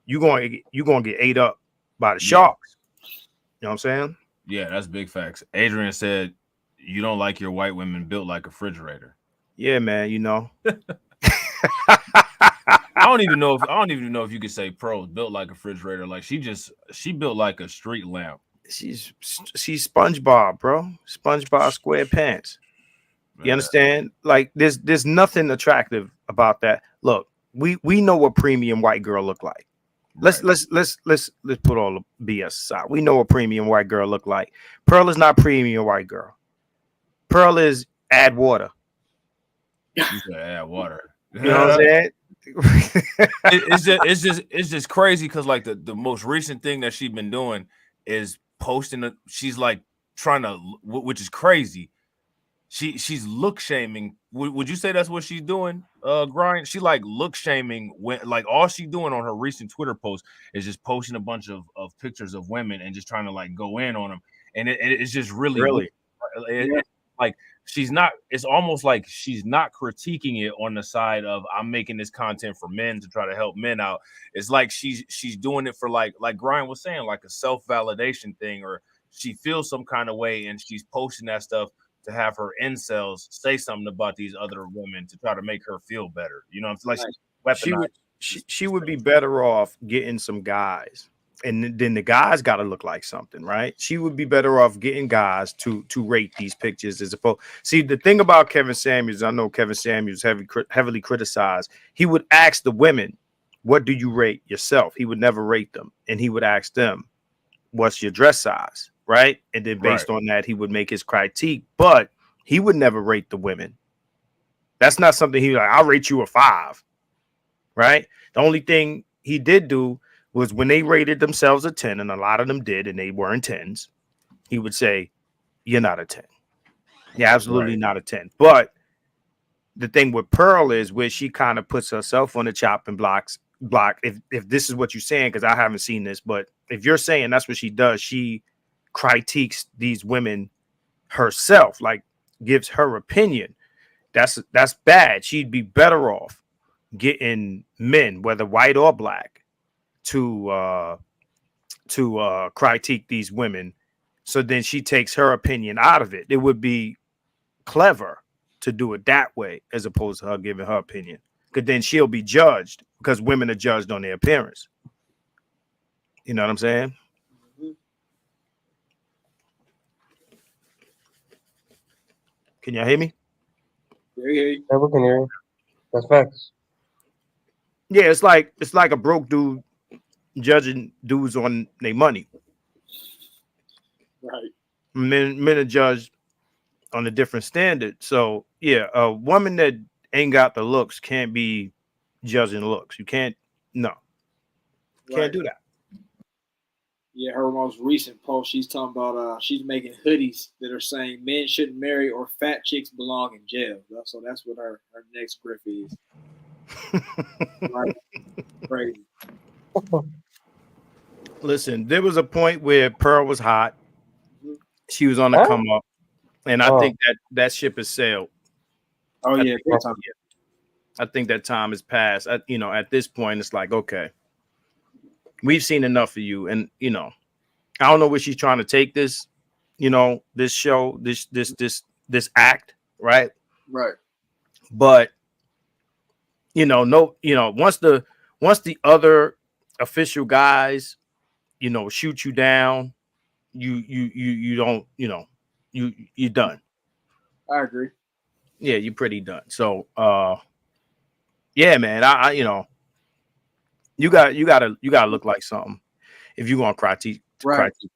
you're gonna get ate up by the sharks. You know what I'm saying? Yeah, that's big facts. Adrian said you don't like your white women built like a refrigerator. Yeah, man. You know. I don't even know if you could say Pearl built like a refrigerator. Like she built like a street lamp. She's SpongeBob, bro. SpongeBob SquarePants. You understand? Like there's nothing attractive about that. Look, we know what premium white girl look like. Let's put all the BS aside. We know what premium white girl look like. Pearl is not premium white girl. Pearl is add water. You said add water. You know what I'm saying? It's just crazy because like the most recent thing that she's been doing is posting. She's like trying to, which is crazy. She's look shaming. Would you say that's what she's doing? Grind. She like look shaming when like all she's doing on her recent Twitter post is just posting a bunch of pictures of women and just trying to like go in on them. And it's just really like she's not. It's almost like she's not critiquing it on the side of I'm making this content for men to try to help men out. It's like she's doing it for like Grind was saying, like a self-validation thing, or she feels some kind of way and she's posting that stuff to have her incels say something about these other women to try to make her feel better. You know, it's like she would be better off getting some guys, and then the guys got to look like something, right? She would be better off getting guys to rate these pictures as opposed. See, the thing about Kevin Samuels, I know Kevin Samuels heavily criticized. He would ask the women, "What do you rate yourself?" He would never rate them, and he would ask them, "What's your dress size?" Right? And then based on that, he would make his critique, but he would never rate the women. That's not something he like, I'll rate you a 5. Right? The only thing he did do was when they rated themselves a 10, and a lot of them did, and they weren't 10s, he would say, "You're not a 10. You're absolutely not a 10. But the thing with Pearl is where she kind of puts herself on the chopping block. If this is what you're saying, because I haven't seen this, but if you're saying that's what she does, she critiques these women herself, like gives her opinion. That's bad. She'd be better off getting men, whether white or black, to critique these women. So then she takes her opinion out of it. It would be clever to do it that way as opposed to her giving her opinion, because then she'll be judged, because women are judged on their appearance. You know what I'm saying? Can y'all hear me? Yeah, we can hear you. That's facts. Yeah, it's like a broke dude judging dudes on their money. Right. Men are judged on a different standard. So yeah, a woman that ain't got the looks can't be judging looks. You can't do that. Yeah, her most recent post, she's talking about she's making hoodies that are saying men shouldn't marry or fat chicks belong in jail. So that's what her next grip is. Right. Crazy. Listen, there was a point where Pearl was hot. She was on the come up, and I think that ship has sailed. Oh yeah, I think that time has passed. At this point, it's like, okay, we've seen enough of you, and I don't know where she's trying to take this, this show, this act, right? Right. But once the other official guys, shoot you down, you don't, you're done. I agree. Yeah, you're pretty done. So yeah, man, I you gotta look like something if you're gonna critique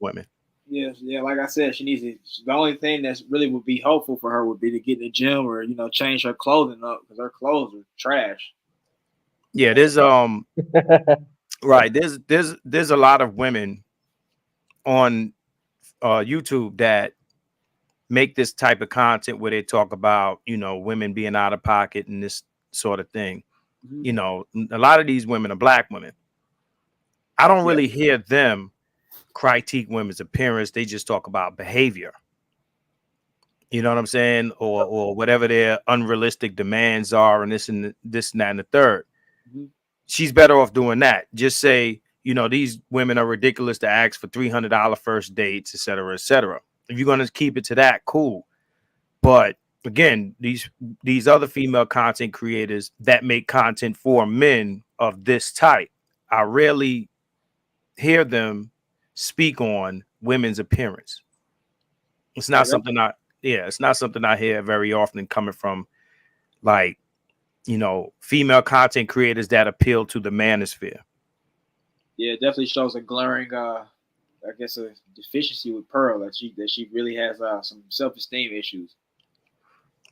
women. Yes, yeah, like I said, she needs to. The only thing that's really would be helpful for her would be to get in the gym or change her clothing up, because her clothes are trash. Yeah, there's right. There's a lot of women on YouTube that make this type of content where they talk about, you know, women being out of pocket and this sort of thing. Mhm. You know, a lot of these women are black women. I don't really hear them critique women's appearance. They just talk about behavior. You know what I'm saying? Or whatever their unrealistic demands are, and this and this and that and the third. Mhm. She's better off doing that. Just say, you know, these women are ridiculous to ask for $300 first dates, et cetera, et cetera. If you're gonna keep it to that, cool. But again, these other female content creators that make content for men of this type, I rarely hear them speak on women's appearance. It's not something it's not something I hear very often coming from, like, you know, female content creators that appeal to the manosphere. Yeah, it definitely shows a glaring, I guess, a deficiency with Pearl that she really has some self-esteem issues.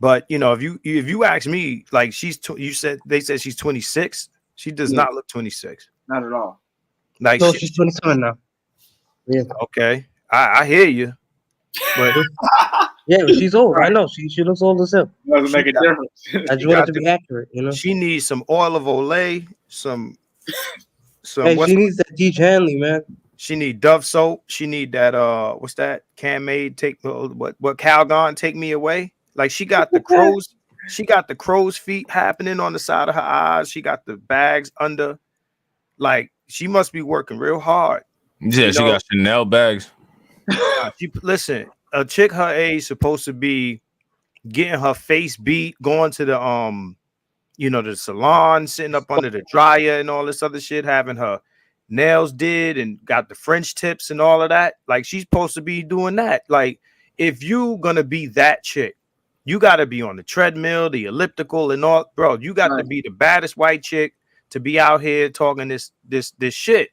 But you know, if you ask me, like, they said she's 26. She does not look 26. Not at all. Like, No, she's 27 now. Yeah. Okay, I hear you, but yeah, she's old. I know she looks old as hell. Doesn't make a difference. I just wanted to be accurate, you know. She needs some oil of Olay, some Hey, she needs that Deej Hanley, man. She need Dove soap. She need that what's that? Can-Made what Calgon take me away? Like, she got the crows. She got the crow's feet happening on the side of her eyes. She got the bags under. Like, she must be working real hard. Yeah, she got Chanel bags. Listen, a chick her age supposed to be getting her face beat, going to the you know, the salon, sitting up under the dryer and all this other shit, having her nails did and got the French tips and all of that. Like, she's supposed to be doing that. Like, if you gonna be that chick, you gotta be on the treadmill, the elliptical, and all, bro. You got to be the baddest white chick to be out here talking this shit.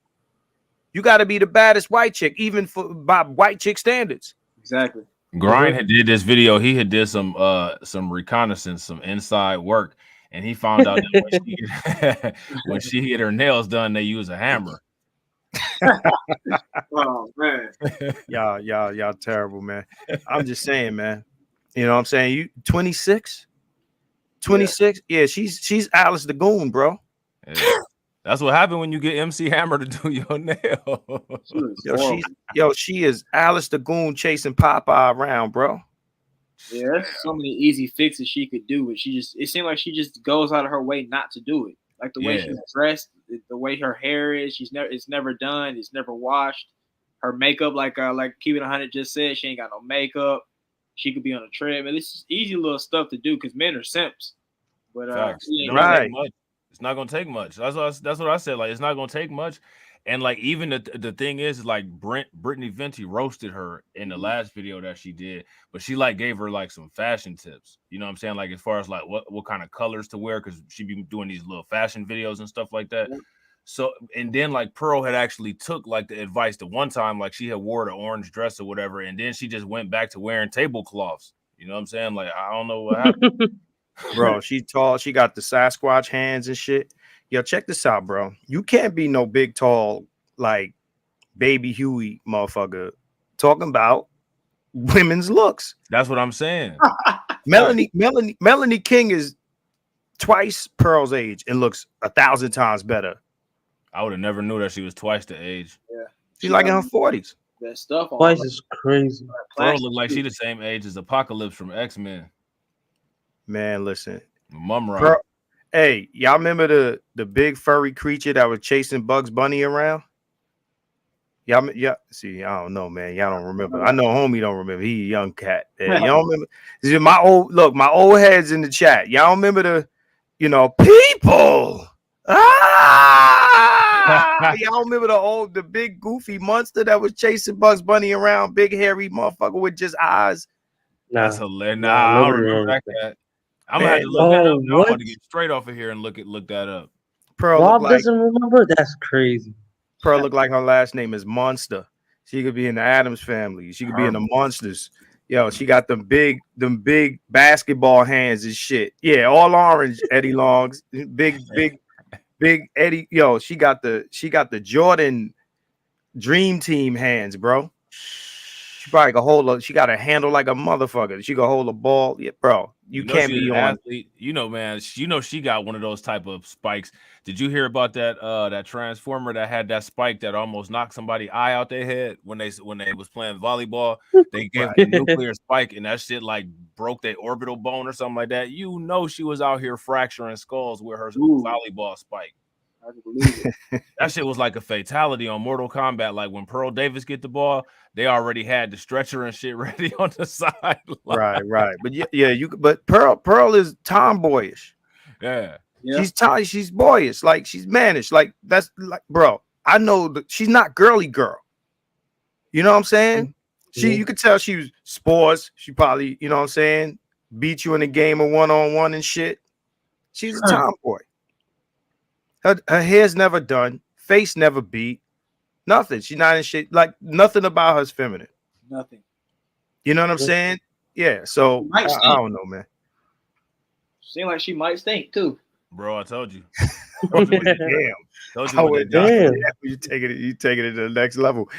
You got to be the baddest white chick, even by white chick standards. Exactly. Grind had did this video. He had did some reconnaissance, some inside work, and he found out that when she get her nails done, they use a hammer. Oh man, y'all terrible, man. I'm just saying, man. You know what I'm saying? You 26? 26? Yeah, she's Alice the Goon, bro. Yeah. That's what happened when you get MC Hammer to do your nail. She is Alice the Goon chasing Popeye around, bro. Yeah, there's so many easy fixes she could do, but it seemed like she just goes out of her way not to do it. Like the way she's dressed, the way her hair is, it's never done, it's never washed. Her makeup, like Keep It 100 just said, she ain't got no makeup. She could be on a treadmill. It's just easy little stuff to do because men are simps. But right. It's not gonna take much. That's what I said. Like, it's not gonna take much. And like, even the thing is like Brittany Venti roasted her in the last video that she did, but she like gave her like some fashion tips. You know what I'm saying? Like, as far as like what kind of colors to wear, because she be doing these little fashion videos and stuff like that. Yeah. So, and then like Pearl had actually took like the advice the one time, like she had wore the orange dress or whatever, and then she just went back to wearing tablecloths. You know what I'm saying? Like, I don't know what happened. Bro, she tall. She got the Sasquatch hands and shit. Yo, check this out, bro. You can't be no big, tall, like Baby Huey motherfucker talking about women's looks. That's what I'm saying. Melanie King is twice Pearl's age and looks 1,000 times better. I would have never knew that she was twice the age. Yeah, she's like in her 40s. That stuff. Twice is crazy. Pearl look like she the same age as Apocalypse from X-Men. Man, listen. Mum rock. Hey, y'all remember the big furry creature that was chasing Bugs Bunny around? Y'all, see, I don't know, man. Y'all don't remember. I know homie don't remember. He a young cat. Y'all remember? This is my old heads in the chat. Y'all remember the, people. Y'all remember the big goofy monster that was chasing Bugs Bunny around, big hairy motherfucker with just eyes? That's hilarious. Nah, I don't remember that cat. I'm gonna have to look that up. I'm about to get straight off of here and look that up. Pearl Rob doesn't remember? That's crazy. Pearl looked like her last name is Monster. She could be in the Addams Family. She could be in the Monsters. Yo, she got them big basketball hands and shit. Yeah, all orange Eddie Longs. Big Eddie. Yo, she got the Jordan dream team hands, bro. She probably can hold a. She got a handle like a motherfucker. She can hold a ball. Yeah, bro. You You know can't she's be an on. athlete. You know, man. You know she got one of those type of spikes. Did you hear about that? That transformer that had that spike that almost knocked somebody eye out their head when they was playing volleyball. They gave the nuclear spike and that shit like broke their orbital bone or something like that. You know she was out here fracturing skulls with her volleyball spike. I can believe it. That shit was like a fatality on Mortal Kombat. Like when Pearl Davis get the ball, they already had the stretcher and shit ready on the side. Right. But yeah, you. But Pearl is tomboyish. Yeah. She's boyish. Like she's mannish. Like that's like, bro. I know that she's not girly girl. You know what I'm saying? You could tell she was sports. She probably, you know what I'm saying, beat you in a game of 1-on-1 and shit. She's a tomboy. Her hair's never done, face never beat, nothing. She's not in shit. Like nothing about her is feminine. Nothing. You know what I'm saying? Yeah. So I don't know, man. Seems like she might stink too. Bro, I told you. Damn. Told you what they done. You taking it to the next level.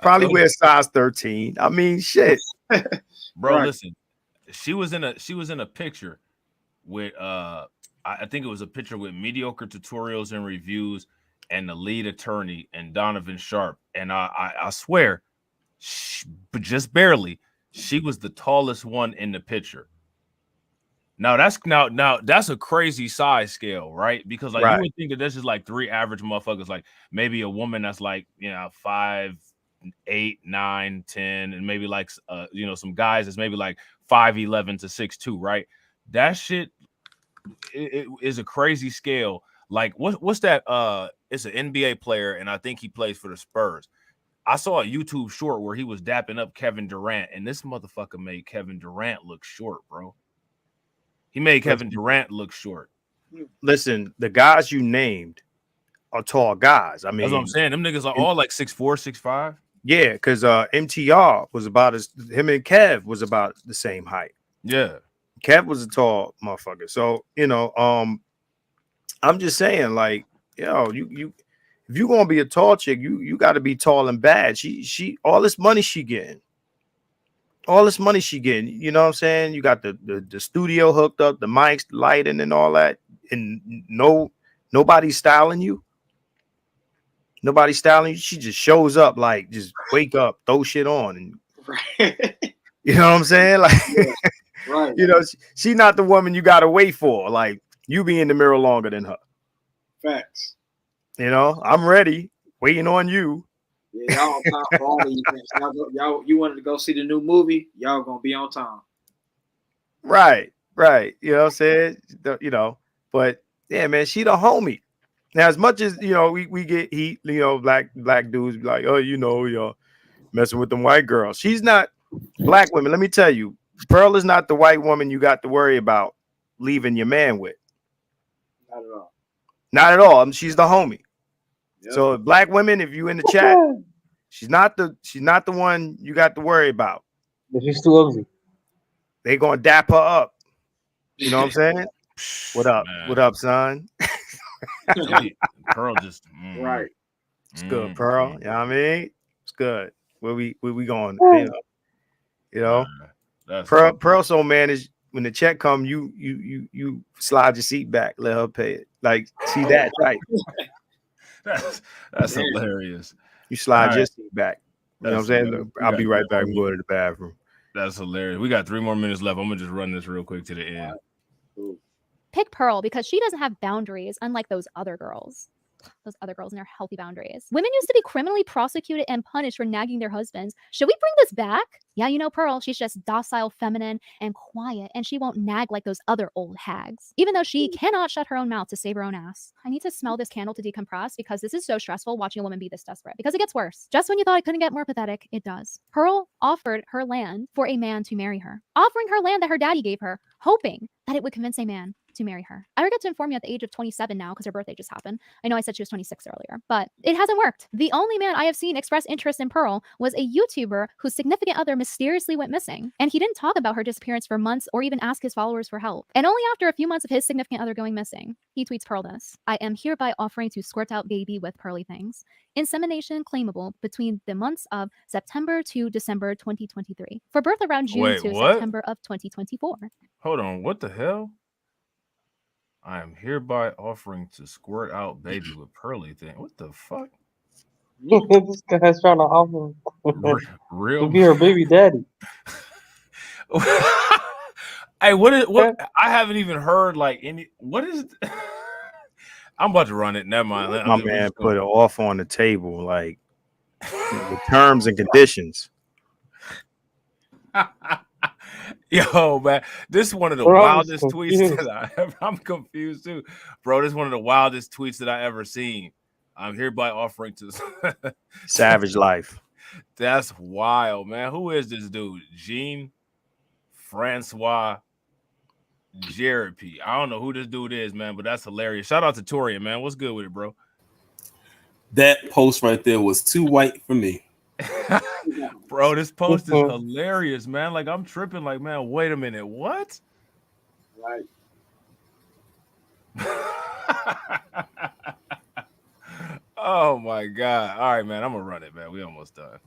Probably wear size 13. I mean, shit. Bro, listen. She was in a picture with I think it was a picture with mediocre tutorials and reviews and the lead attorney and Donovan Sharp. And I swear, but just barely, she was the tallest one in the picture. Now that's a crazy size scale, right? Because like you would think that this is like 3 average motherfuckers, like maybe a woman that's like 5'8", 9, 10, and maybe like some guys that's maybe like 5'11" to 6'2", right? That shit it is a crazy scale. Like what's that? It's an NBA player, and I think he plays for the Spurs. I saw a YouTube short where he was dapping up Kevin Durant, and this motherfucker made Kevin Durant look short, bro. He made Kevin Durant look short. Listen, the guys you named are tall guys. I mean, that's what I'm saying. Them niggas are all like 6'4", 6'5". Yeah, because MTR was about him and Kev was about the same height. Yeah. Kev was a tall motherfucker. So, I'm just saying, like, you if you're gonna be a tall chick, you gotta be tall and bad. She all this money she getting. All this money she getting, you know what I'm saying? You got the studio hooked up, the mics, the lighting, and all that, and nobody's styling you. Nobody's styling you. She just shows up, like just wake up, throw shit on, and you know what I'm saying? Like, she's not the woman you gotta wait for. Like you be in the mirror longer than her. Facts. I'm ready, waiting on you. Yeah, y'all on time for all the events. Y'all, you wanted to go see the new movie? Y'all gonna be on time. Right. You know what I'm saying? But yeah, man, she the homie. Now, as much as we get heat, black dudes be like, oh, you're messing with them white girls. She's not black women. Let me tell you, Pearl is not the white woman you got to worry about leaving your man with. Not at all. Not at all. She's the homie. Yep. So black women, if you in the chat, she's not the one you got to worry about. But she's too ugly. They gonna dap her up. You know what I'm saying? What up? Man. What up, son? Pearl just right. It's good, Pearl. You know what I mean? It's good. Where we going? Pearl so managed. When the check come, you slide your seat back, let her pay it. Like, see that right? That's hilarious. You slide your seat back. You know what I'm saying? I'll be right back and go to the bathroom. That's hilarious. We got 3 more minutes left. I'm gonna just run this real quick to the end. Pick Pearl because she doesn't have boundaries, unlike those other girls. Those other girls and their healthy boundaries. Women used to be criminally prosecuted and punished for nagging their husbands. Should we bring this back? Yeah, Pearl, she's just docile, feminine, and quiet, and she won't nag like those other old hags. Even though she cannot shut her own mouth to save her own ass. I need to smell this candle to decompress because this is so stressful watching a woman be this desperate. Because it gets worse. Just when you thought it couldn't get more pathetic, it does. Pearl offered her land for a man to marry her. Offering her land that her daddy gave her, hoping that it would convince a man to marry her. I regret to inform you at the age of 27 now, because her birthday just happened. I know I said she was 26 earlier, but it hasn't worked. The only man I have seen express interest in Pearl was a YouTuber whose significant other mysteriously went missing. And he didn't talk about her disappearance for months or even ask his followers for help. And only after a few months of his significant other going missing, he tweets Pearl this: I am hereby offering to squirt out baby with pearly things. Insemination claimable between the months of September to December 2023. For birth around June Wait, to what? September of 2024. Hold on, what the hell? I am hereby offering to squirt out baby with pearly thing. What the fuck? This guy's trying to offer Real to be her baby daddy. Hey, what? I haven't even heard like any. What is? I'm about to run it. Never mind. My man put it off on the table, like the terms and conditions. Yo, man, this is one of the wildest tweets that I ever. I'm confused too, bro. This is one of the wildest tweets that I ever seen. I'm hereby offering to Savage life. That's wild, man. Who is this dude? Jean Francois Jeremy. I don't know who this dude is, man, but that's hilarious. Shout out to Torian, man. What's good with it, bro? That post right there was too white for me. Bro, this post is hilarious, man. Like, I'm tripping. Like, man, wait a minute. What? Right. Oh my God. All right, man. I'm gonna run it, man. We almost done.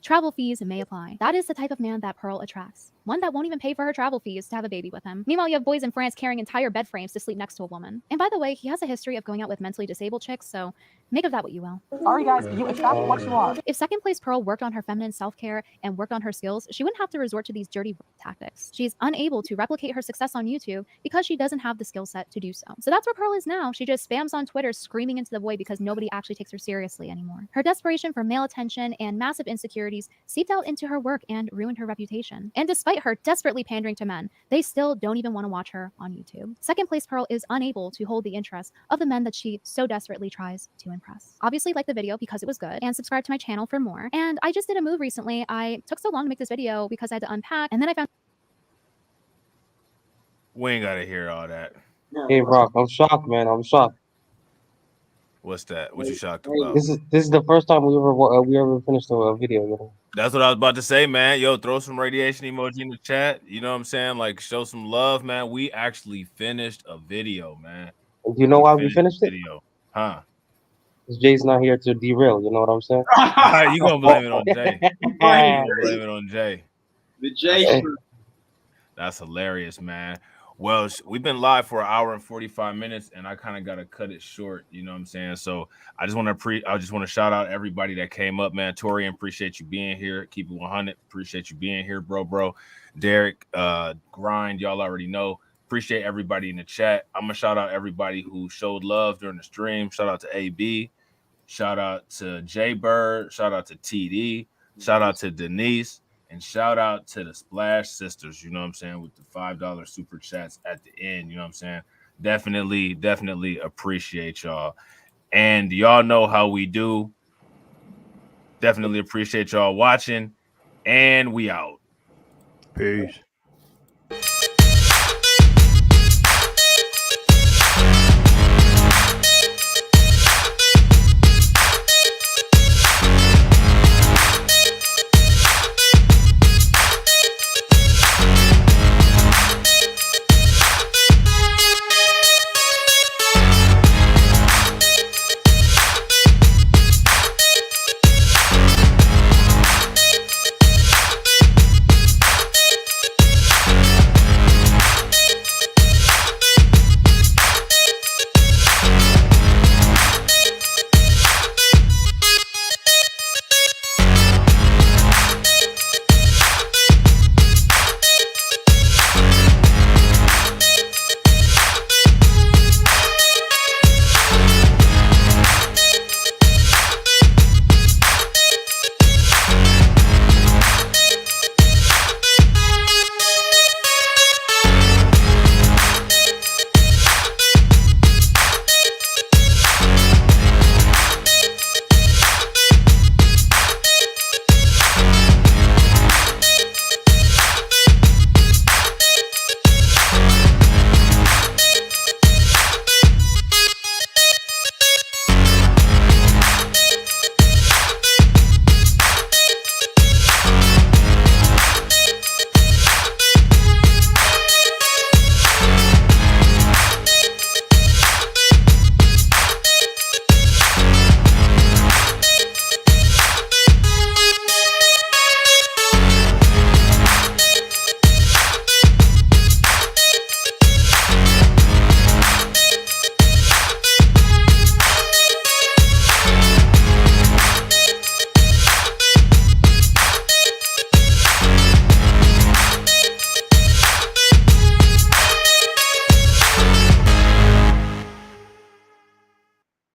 Travel fees may apply. That is the type of man that Pearl attracts. One that won't even pay for her travel fees to have a baby with him. Meanwhile, you have boys in France carrying entire bed frames to sleep next to a woman. And by the way, he has a history of going out with mentally disabled chicks, so make of that what you will. Sorry, guys, you attract what you are. If second place Pearl worked on her feminine self-care and worked on her skills, she wouldn't have to resort to these dirty tactics. She's unable to replicate her success on YouTube because she doesn't have the skill set to do so. So that's where Pearl is now. She just spams on Twitter screaming into the void because nobody actually takes her seriously anymore. Her desperation for male attention and massive insecurities seeped out into her work and ruined her reputation. And despite her desperately pandering to men, they still don't even want to watch her on YouTube. Second place Pearl is unable to hold the interest of the men that she so desperately tries to impress. Obviously, like the video because it was good, and subscribe to my channel for more. And I just did a move recently. I took so long to make this video because I had to unpack, and then I found. We ain't gotta hear all that. Hey, Rock, I'm shocked, man. I'm shocked. What's that? What you shocked about? This is the first time we ever finished a video. You know? That's what I was about to say, man. Yo, throw some radiation emoji in the chat. You know what I'm saying? Like, show some love, man. We actually finished a video, man. Do you know why we finished it? Video, huh? Because Jay's not here to derail. You know what I'm saying? You gonna blame it on Jay? You gonna blame it on Jay? The Jay. That's hilarious, man. Well, we've been live for 1 hour and 45 minutes, and I kind of got to cut it short. You know what I'm saying? So I just want to shout out everybody that came up, man. Torian, appreciate you being here. Keep it 100. Appreciate you being here, bro. Derek, Grind, y'all already know. Appreciate everybody in the chat. I'm gonna shout out everybody who showed love during the stream. Shout out to AB. Shout out to Jay Bird. Shout out to TD. Shout out to Denise. And shout out to the Splash Sisters, you know what I'm saying, with the $5 super chats at the end, you know what I'm saying? Definitely appreciate y'all. And y'all know how we do. Definitely appreciate y'all watching. And we out. Peace.